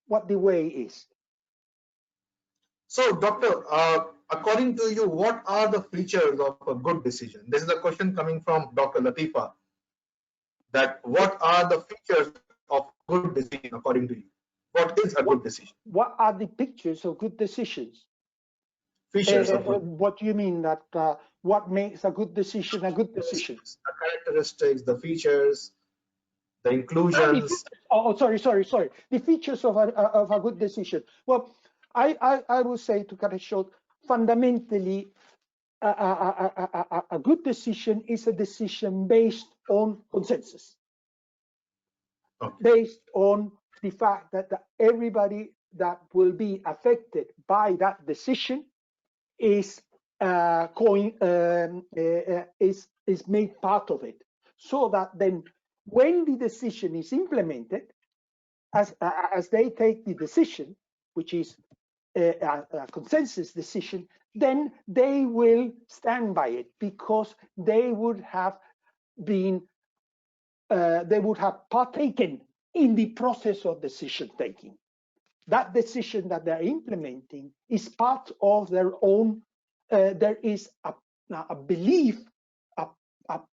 what the way is. So, doctor, according to you, what are the features of a good decision? This is a question coming from Dr. Latifa. That what are the features of a good decision according to you? What is a good decision? What are the pictures of good decisions? Features of good. What do you mean that what makes a good decision a good decision? The characteristics, the features, the inclusions. Sorry. The features of a good decision. Well, I will say, to cut it short, fundamentally, a good decision is a decision based on consensus, based on the fact that everybody that will be affected by that decision is made part of it, so that then when the decision is implemented, as they take the decision, which is a consensus decision, then they will stand by it, because they would have been they would have partaken in the process of decision taking. That decision that they're implementing is part of their own. There is a belief, a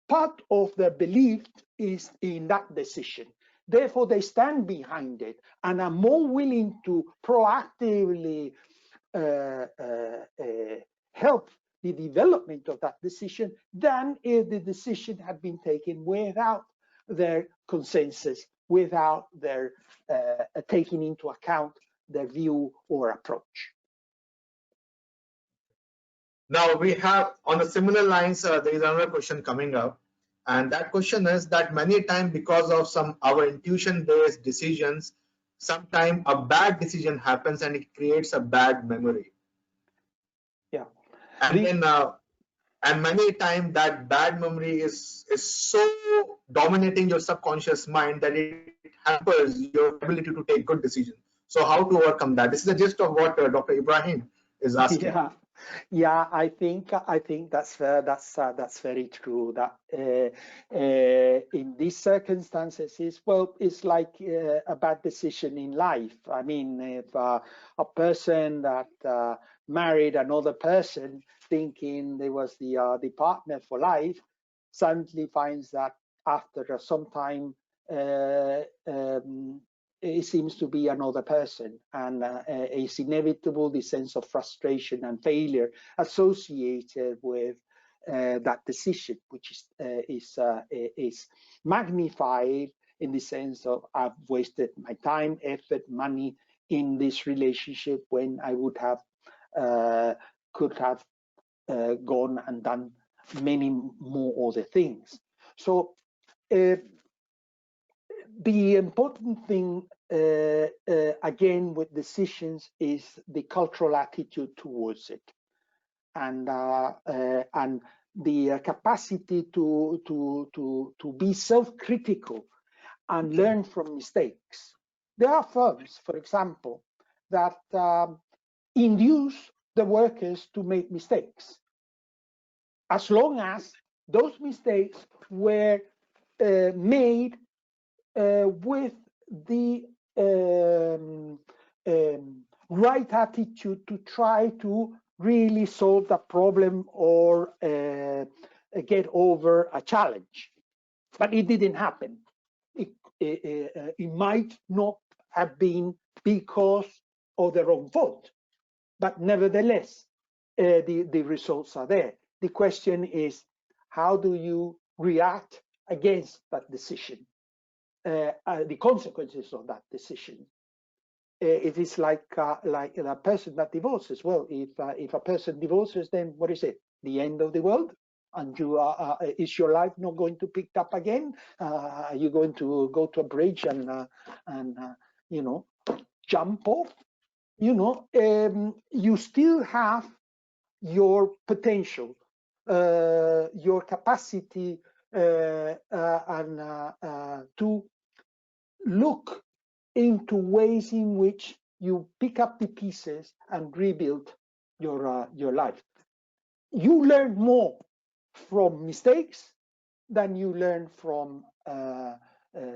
part of their belief is in that decision. Therefore, they stand behind it and are more willing to proactively help the development of that decision than if the decision had been taken without their consensus, without their taking into account their view or approach. Now we have, on the similar lines, there is another question coming up, and that question is that many times, because of our intuition-based decisions, sometimes a bad decision happens and it creates a bad memory. Yeah. And many times that bad memory is so dominating your subconscious mind that it hampers your ability to take good decisions. So how to overcome that? This is the gist of what Dr. Ibrahim is asking. Yeah, I think that's very true. That in these circumstances, it's like a bad decision in life. I mean, if a person that married another person thinking they was the partner for life, suddenly finds that after some time it seems to be another person, and it's inevitable the sense of frustration and failure associated with that decision, which is magnified in the sense of I've wasted my time, effort, money in this relationship when I would have could have gone and done many more other things. So the important thing again with decisions is the cultural attitude towards it, and the capacity to be self-critical and learn from mistakes. There are firms, for example, that induce the workers to make mistakes, as long as those mistakes were made with the right attitude to try to really solve the problem or get over a challenge. But it didn't happen. It might not have been because of the wrong vote, but nevertheless, the results are there. The question is, how do you react against that decision, the consequences of that decision? It is like a person that divorces. Well, if a person divorces, then what is it? The end of the world? And you is your life not going to pick up again? Are you going to go to a bridge and you know, jump off? You know, you still have your potential, your capacity, to look into ways in which you pick up the pieces and rebuild your life. You learn more from mistakes than you learn from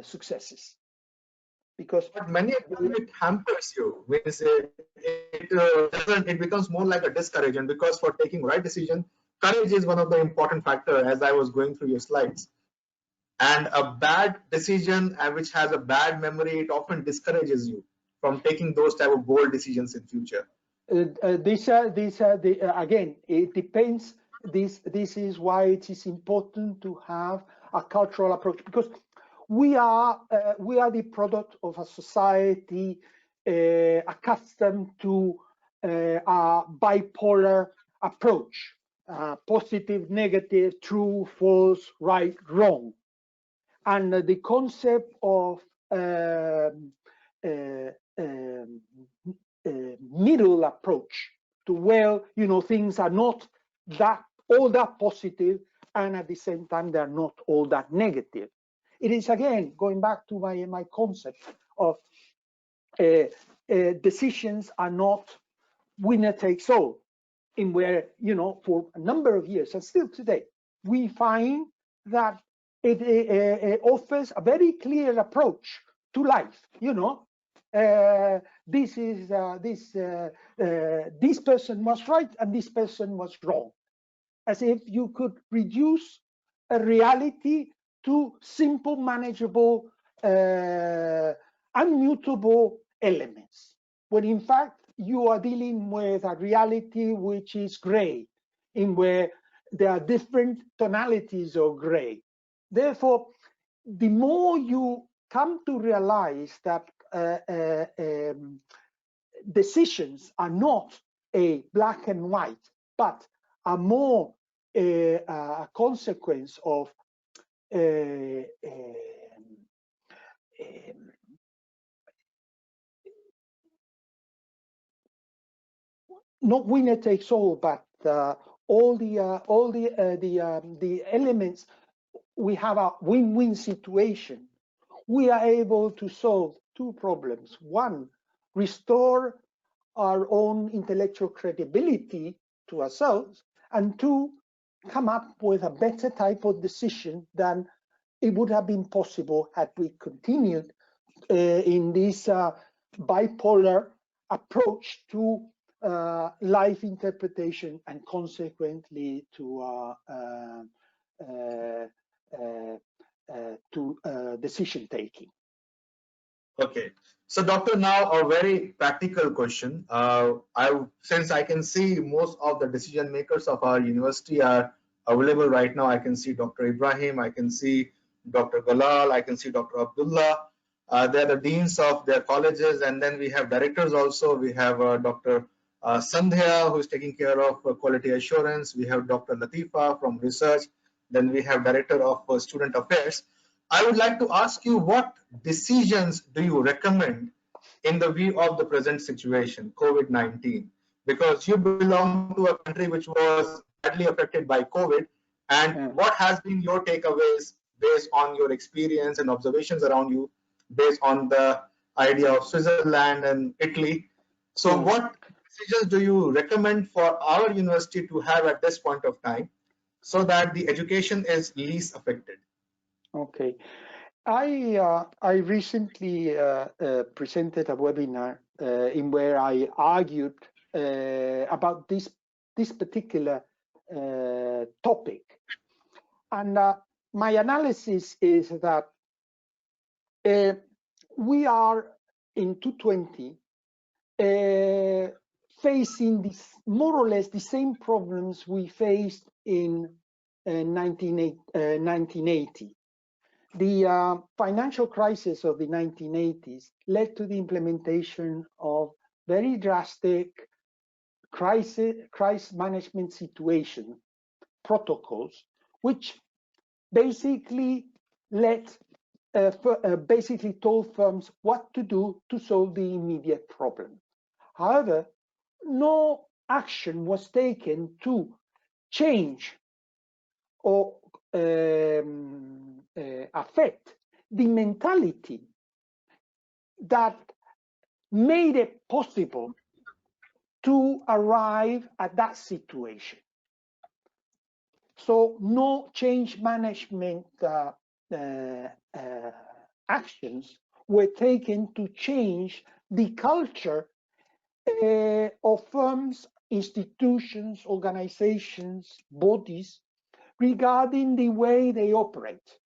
successes, because But many times it hampers you. Means it becomes more like a discouragement, because for taking right decision, courage is one of the important factor. As I was going through your slides, and a bad decision which has a bad memory, it often discourages you from taking those type of bold decisions in future. Again, it depends. This is why it is important to have a cultural approach, because we are the product of a society accustomed to a bipolar approach: positive, negative, true, false, right, wrong. And the concept of middle approach to, well, you know, things are not all that positive, and at the same time they're not all that negative. It is, again, going back to my concept of decisions are not winner takes all, in where, you know, for a number of years and still today, we find that it offers a very clear approach to life. You know, this person was right and this person was wrong, as if you could reduce a reality to simple, manageable, unmutable elements, when in fact you are dealing with a reality which is gray, in where there are different tonalities of gray. Therefore, the more you come to realize that decisions are not a black and white, but are more a consequence of not winner takes all, but all the elements, we have a win-win situation. We are able to solve two problems: one, restore our own intellectual credibility to ourselves, and two, come up with a better type of decision than it would have been possible had we continued in this bipolar approach to life interpretation, and consequently to decision taking. Okay, so doctor, now a very practical question. Since I can see most of the decision makers of our university are available right now. I can see Dr. Ibrahim, I can see Dr. Galal, I can see Dr. Abdullah. They're the deans of their colleges, and then we have directors also. We have Dr. Sandhya, who is taking care of quality assurance. We have Dr. Latifa from research. Then we have Director of Student Affairs. I would like to ask you, what decisions do you recommend in the view of the present situation, COVID-19? Because you belong to a country which was badly affected by COVID. And what has been your takeaways based on your experience and observations around you, based on the idea of Switzerland and Italy? So what decisions do you recommend for our university to have at this point of time, so that the education is least affected? Okay, I recently presented a webinar in where I argued about this particular topic, And my analysis is that we are in 2020 facing this, more or less the same problems we faced in 1980. The financial crisis of the 1980s led to the implementation of very drastic crisis management situation protocols, which basically basically told firms what to do to solve the immediate problem. However, no action was taken to change or affect the mentality that made it possible to arrive at that situation. So no change management actions were taken to change the culture of firms, institutions, organizations, bodies regarding the way they operate.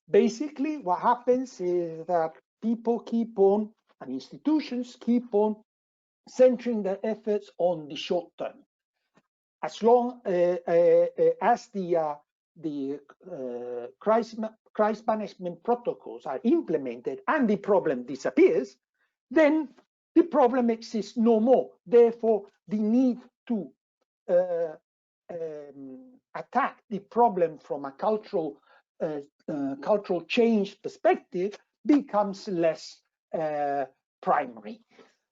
Basically, what happens is that people keep on, and institutions keep on centering their efforts on the short term. As long as the crisis management protocols are implemented and the problem disappears, then the problem exists no more. Therefore, the need to attack the problem from a cultural change perspective becomes less primary.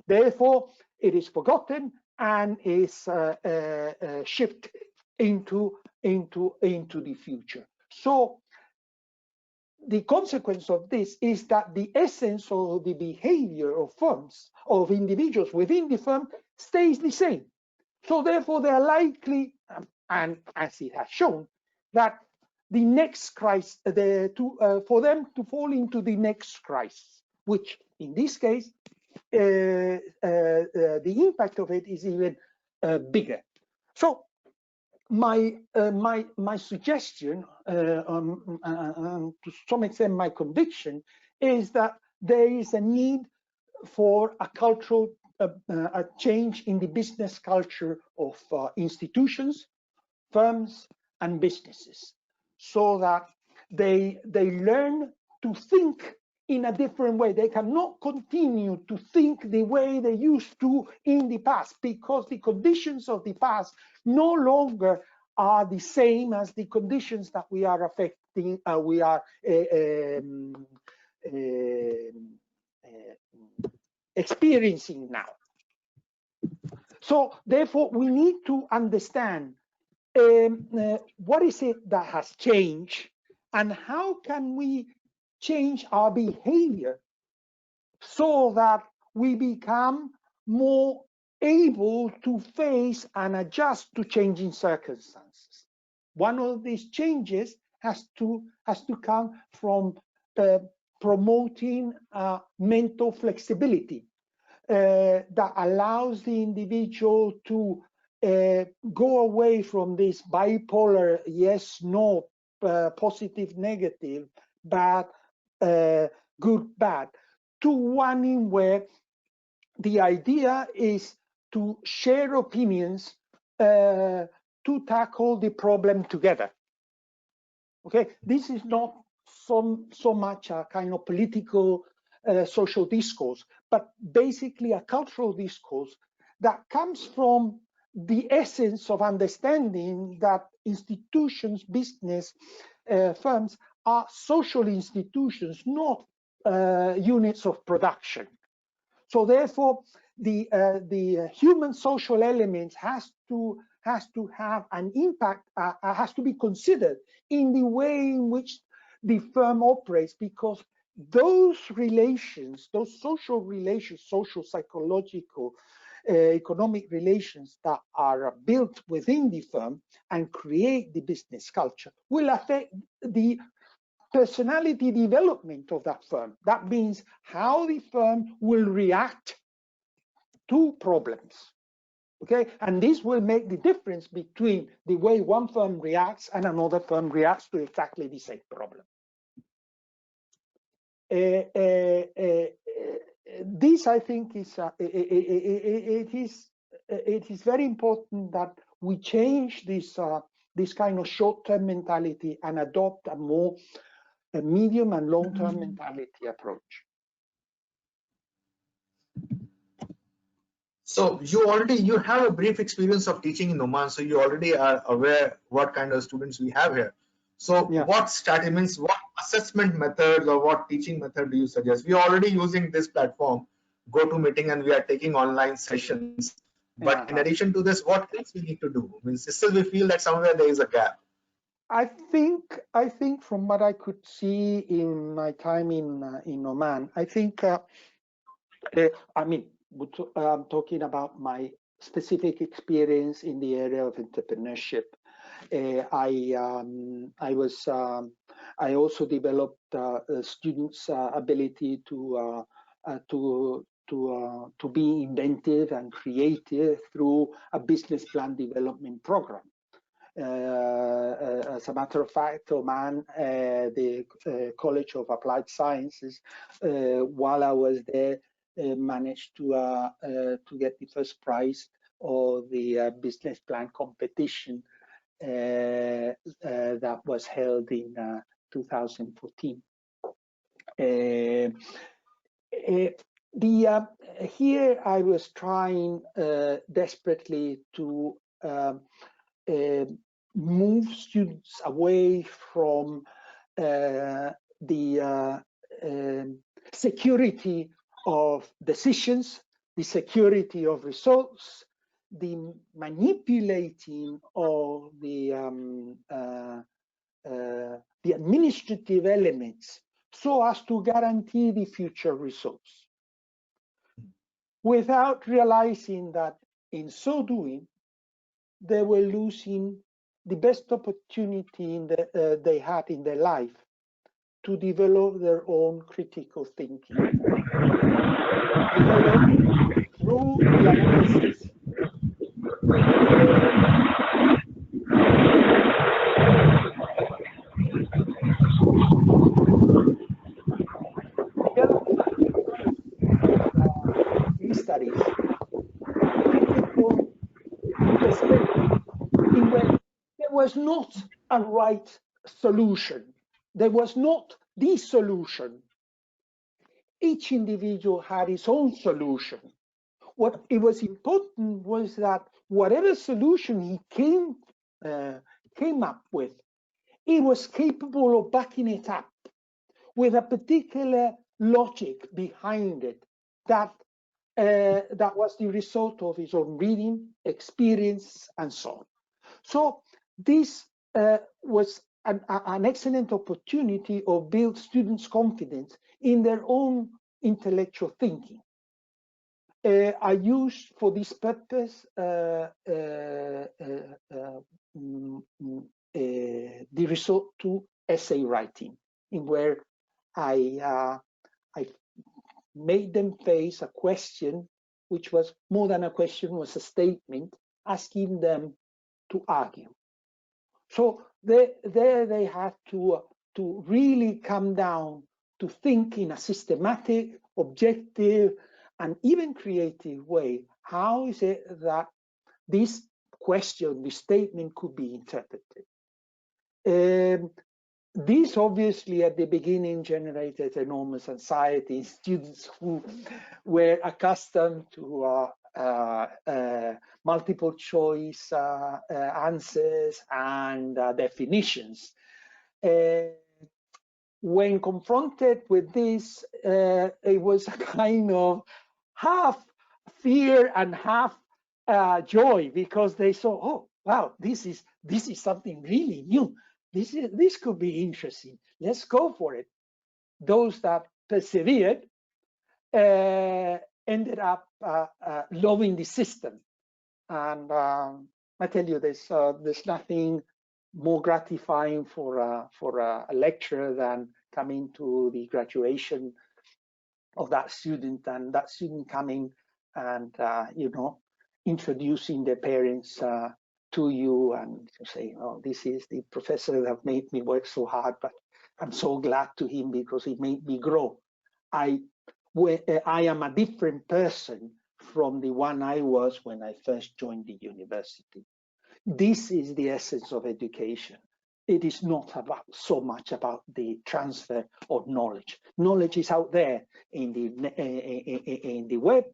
Therefore, it is forgotten and is shifted into the future. So the consequence of this is that the essence of the behavior of firms, of individuals within the firm, stays the same. So therefore, they are likely, and as it has shown, that the next crisis, for them to fall into the next crisis, which in this case, the impact of it is even bigger. So my suggestion, to some extent my conviction, is that there is a need for a cultural a change in the business culture of institutions, firms, and businesses, so that they learn to think in a different way. They cannot continue to think the way they used to in the past, because the conditions of the past no longer are the same as the conditions that we are affecting, experiencing now. So therefore, we need to understand what is it that has changed, and how can we change our behavior so that we become more able to face and adjust to changing circumstances. One of these changes has to come from promoting mental flexibility that allows the individual to go away from this bipolar yes, no, positive, negative, bad, good, bad, to one in where the idea is to share opinions to tackle the problem together. Okay, this is not so much a kind of political social discourse, but basically a cultural discourse that comes from the essence of understanding that institutions, business, firms are social institutions, not units of production. So therefore, the human social elements has to have an impact, has to be considered in the way in which the firm operates, because those relations, those social relations, social, psychological, economic relations that are built within the firm and create the business culture will affect the personality development of that firm. That means how the firm will react to problems. Okay, and this will make the difference between the way one firm reacts and another firm reacts to exactly the same problem. This, I think, is it is very important that we change this kind of short-term mentality and adopt a more medium and long-term mentality approach. So you have a brief experience of teaching in Oman, so you already are aware what kind of students we have here. So Yeah. what strategy means, what assessment methods or what teaching method do you suggest? We are already using this platform, GoToMeeting, and we are taking online sessions. But in addition to this, what else we need to do? Means still we feel that somewhere there is a gap. I think from what I could see in my time in Oman, I think I mean, I'm talking about my specific experience in the area of entrepreneurship. I also developed students' ability to be inventive and creative through a business plan development program. As a matter of fact, Oman, the College of Applied Sciences, while I was there, managed to get the first prize of the business plan competition that was held in 2014. Here I was trying desperately to move students away from the security of decisions, the security of results, the manipulating of the administrative elements so as to guarantee the future results, without realizing that in so doing, they were losing the best opportunity they had in their life to develop their own critical thinking. Through the analysis these studies, there was not a right solution. There was not the solution. Each individual had his own solution. What it was important was that whatever solution he came up with, he was capable of backing it up with a particular logic behind it that was the result of his own reading, experience, and so on. So this was an excellent opportunity to build students' confidence in their own intellectual thinking. I used for this purpose the resort to essay writing, in where I made them face a question, which was more than a question, was a statement, asking them to argue. So there they had to really come down to think in a systematic, objective, and even creative way. How is it that this question, this statement could be interpreted? This obviously at the beginning generated enormous anxiety in students who were accustomed to multiple choice answers and definitions. When confronted with this, it was a kind of half fear and half joy, because they saw, oh wow, this is something really new. This could be interesting. Let's go for it. Those that persevered ended up loving the system, and I tell you, there's nothing more gratifying for a lecturer than coming to the graduation of that student, and that student coming and introducing their parents to you and say, oh, this is the professor that made me work so hard, but I'm so glad to him because he made me grow. I am a different person from the one I was when I first joined the university. This is the essence of education. It is not so much about the transfer of knowledge. Knowledge is out there in the web,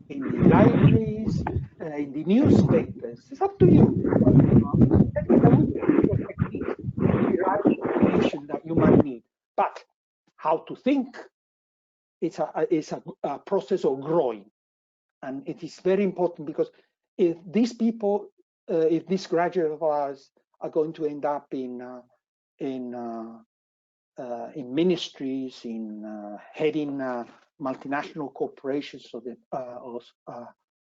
in the libraries, in the newspapers. It's up to you. Techniques to derive information that you might need. But how to think, it's a process of growing. And it is very important because if these people, if these graduates of ours are going to end up in ministries, in heading multinational corporations,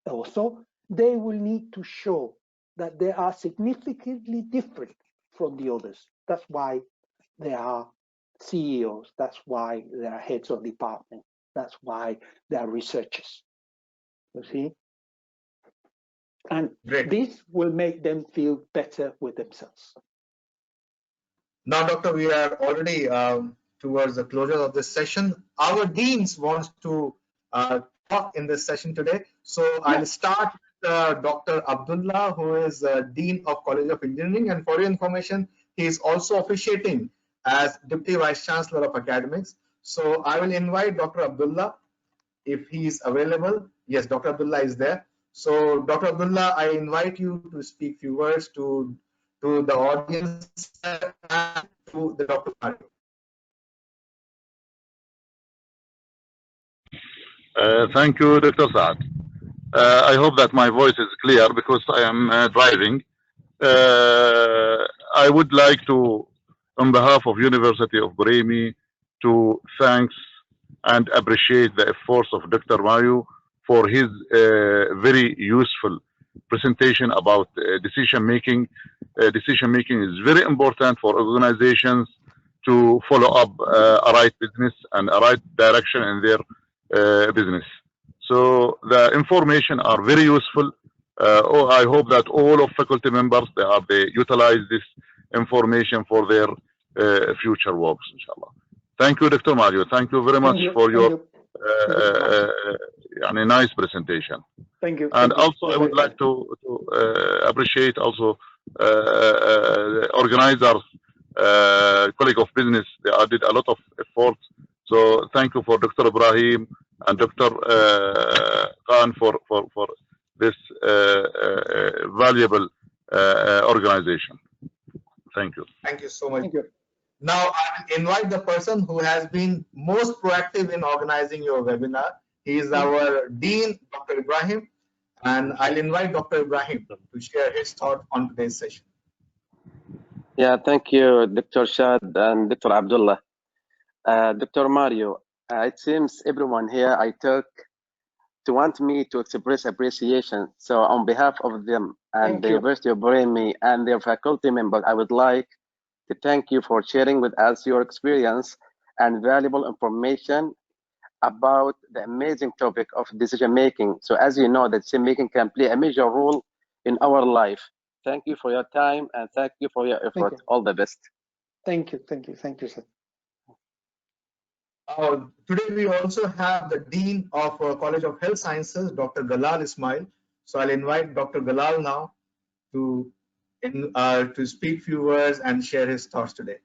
also, they will need to show that they are significantly different from the others. That's why they are CEOs. That's why they are heads of department. That's why they are researchers. You see? And Great. this will make them feel better with themselves. Now, Doctor, we are already towards the closure of this session. Our deans wants to talk in this session today. So I'll start with Dr. Abdullah, who is Dean of College of Engineering. And for your information, he is also officiating as Deputy Vice Chancellor of Academics. So I will invite Dr. Abdullah if he is available. Yes, Dr. Abdullah is there. So Dr. Abdullah, I invite you to speak few words to the audience and to the Dr. Mario. Thank you, Dr. Saad. I hope that my voice is clear because I am driving. I would like to, on behalf of University of Brahimi, to thanks and appreciate the efforts of Dr. Mario for his very useful presentation about decision making. Decision making is very important for organizations to follow up a right business and a right direction in their business. So the information are very useful. I hope that all of faculty members they utilize this information for their future works, inshallah. Thank you, Dr. Mario. Thank you very much for your nice presentation. Thank you. And also, I would like to appreciate also the organizers, colleague of business. They did a lot of effort. So thank you for Dr. Ibrahim and Dr. Khan for this valuable organization. Thank you. Thank you so much. Thank you. Now I will invite the person who has been most proactive in organizing your webinar. He is our Dean, Dr. Ibrahim, and I'll invite Dr. Ibrahim to share his thought on today's session. Yeah, thank you, Dr. Shad and Dr. Abdullah. Dr. Mario, it seems everyone here I took to want me to express appreciation. So on behalf of them and the University of Brahimi and their faculty members, I would like to thank you for sharing with us your experience and valuable information about the amazing topic of decision making. So as you know, that decision making can play a major role in our life. Thank you for your time and thank you for your effort. All the best. Thank you, thank you, thank you, sir. Today we also have the Dean of College of Health Sciences, Dr. Galal Ismail. So I'll invite Dr. Galal now to speak few words and share his thoughts today.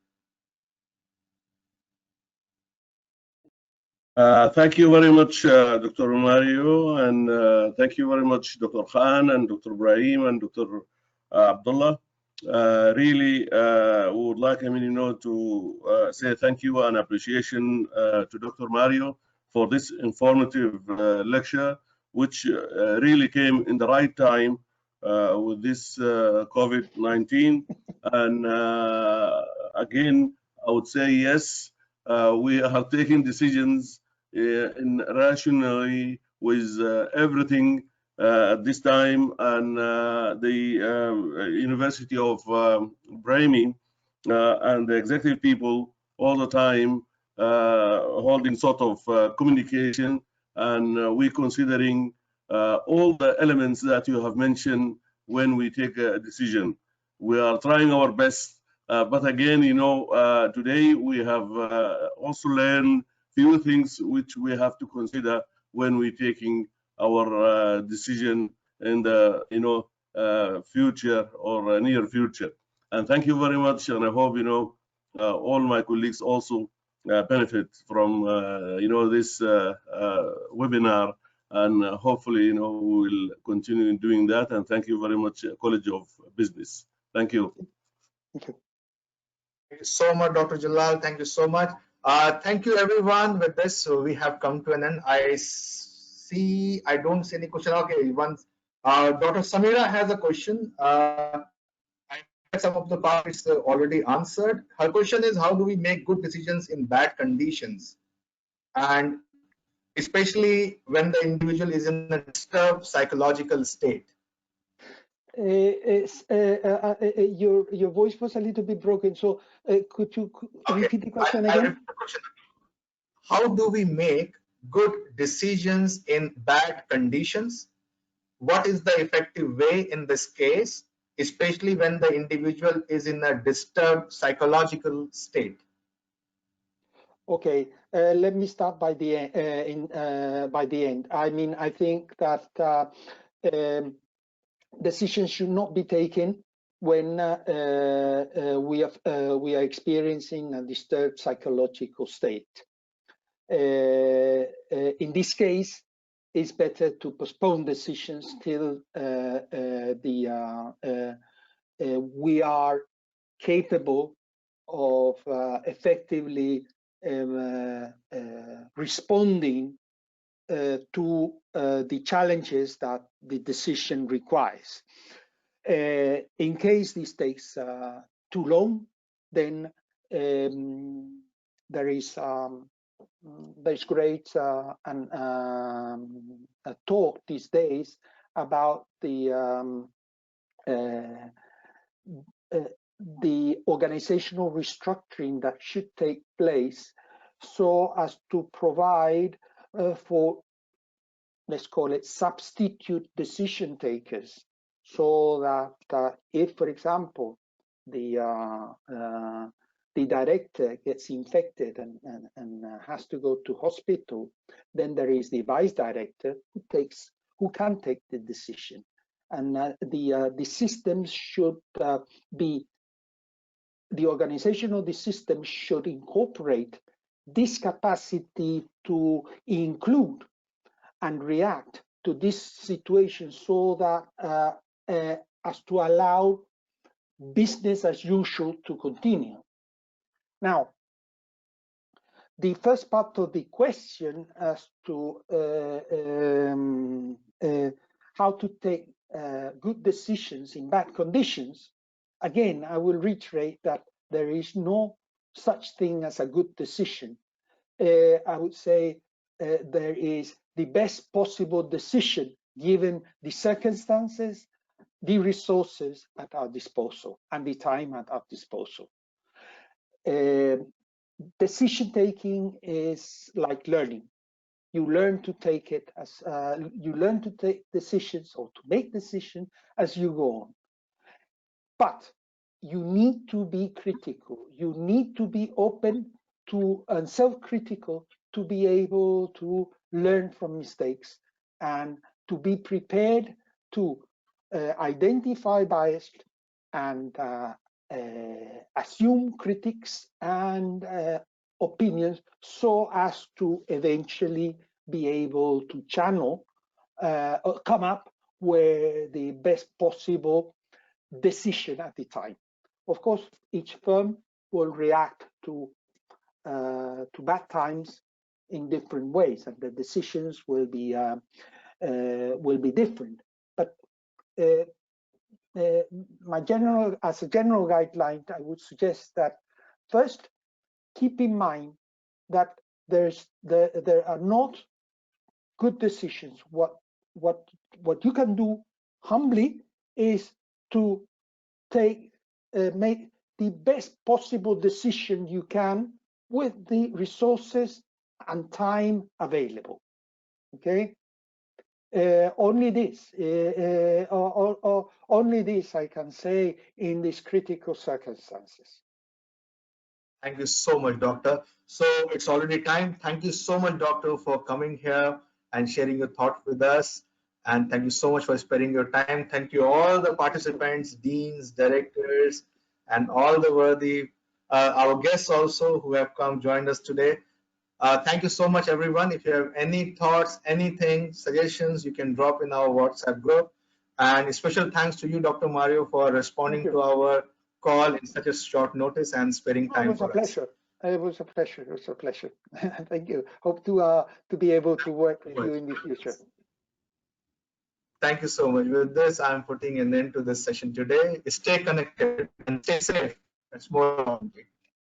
Thank you very much, Dr. Mario, and thank you very much, Dr. Khan and Dr. Ibrahim and Dr. Abdullah. Really, we would like, to say thank you and appreciation to Dr. Mario for this informative lecture, which really came in the right time with this COVID-19. And again, I would say yes, we are taking decisions rationally with everything at this time, and the University of Brahimi and the executive people all the time holding sort of communication, and we considering all the elements that you have mentioned when we take a decision. We are trying our best, but again, today we have also learned few things which we have to consider when we're taking our decision in the future or near future. And thank you very much, and I hope all my colleagues also benefit from this webinar, and hopefully we will continue doing that. And thank you very much, College of Business. Thank you. Thank you. Thank you so much, Dr. Jalal. Thank you so much. Thank you, everyone. With this, so we have come to an end. I don't see any question. Okay, once Dr. Samira has a question. I read some of the parts already answered. Her question is, how do we make good decisions in bad conditions? And especially when the individual is in a disturbed psychological state. Your voice was a little bit broken, so could you repeat the question again? Repeat the question. How do we make good decisions in bad conditions? What is the effective way in this case, especially when the individual is in a disturbed psychological state? Okay, let me start by the end. I mean, I think that decisions should not be taken when we are experiencing a disturbed psychological state. In this case, it's better to postpone decisions till we are capable of effectively responding to the challenges that the decision requires. In case this takes too long, then there's great talk these days about the organizational restructuring that should take place so as to provide for, let's call it, substitute decision takers, so that if, for example, the director gets infected and has to go to hospital, then there is the vice director who can take the decision, and the systems should be, the organization of the system should incorporate this capacity to include and react to this situation, so that as to allow business as usual to continue. Now, the first part of the question as to how to take good decisions in bad conditions, again, I will reiterate that there is no such thing as a good decision. I would say there is the best possible decision given the circumstances, the resources at our disposal, and the time at our disposal. Decision taking is like learning. You learn to take it as you learn to take decisions or to make decisions as you go on. But you need to be critical. You need to be open to and self-critical to be able to learn from mistakes and to be prepared to identify bias and assume critics and opinions, so as to eventually be able to channel or come up with the best possible decision at the time. Of course, each firm will react to bad times in different ways, and the decisions will be different. But as a general guideline, I would suggest that first, keep in mind that there are not good decisions. What you can do humbly is to make the best possible decision you can with the resources and time available. Okay, Only this, only this I can say in these critical circumstances. Thank you so much, Doctor. So it's already time. Thank you so much, Doctor, for coming here and sharing your thoughts with us. And thank you so much for sparing your time. Thank you all the participants, deans, directors, and all the worthy, our guests also who have come joined us today. Thank you so much, everyone. If you have any thoughts, anything, suggestions, you can drop in our WhatsApp group. And a special thanks to you, Dr. Mario, for responding to our call in such a short notice and sparing time It was a for us. pleasure. It was a pleasure. It was a pleasure. Thank you. Hope to be able to work with you in the future. Thank you so much. With this, I'm putting an end to this session today. Stay connected and stay safe. That's more important.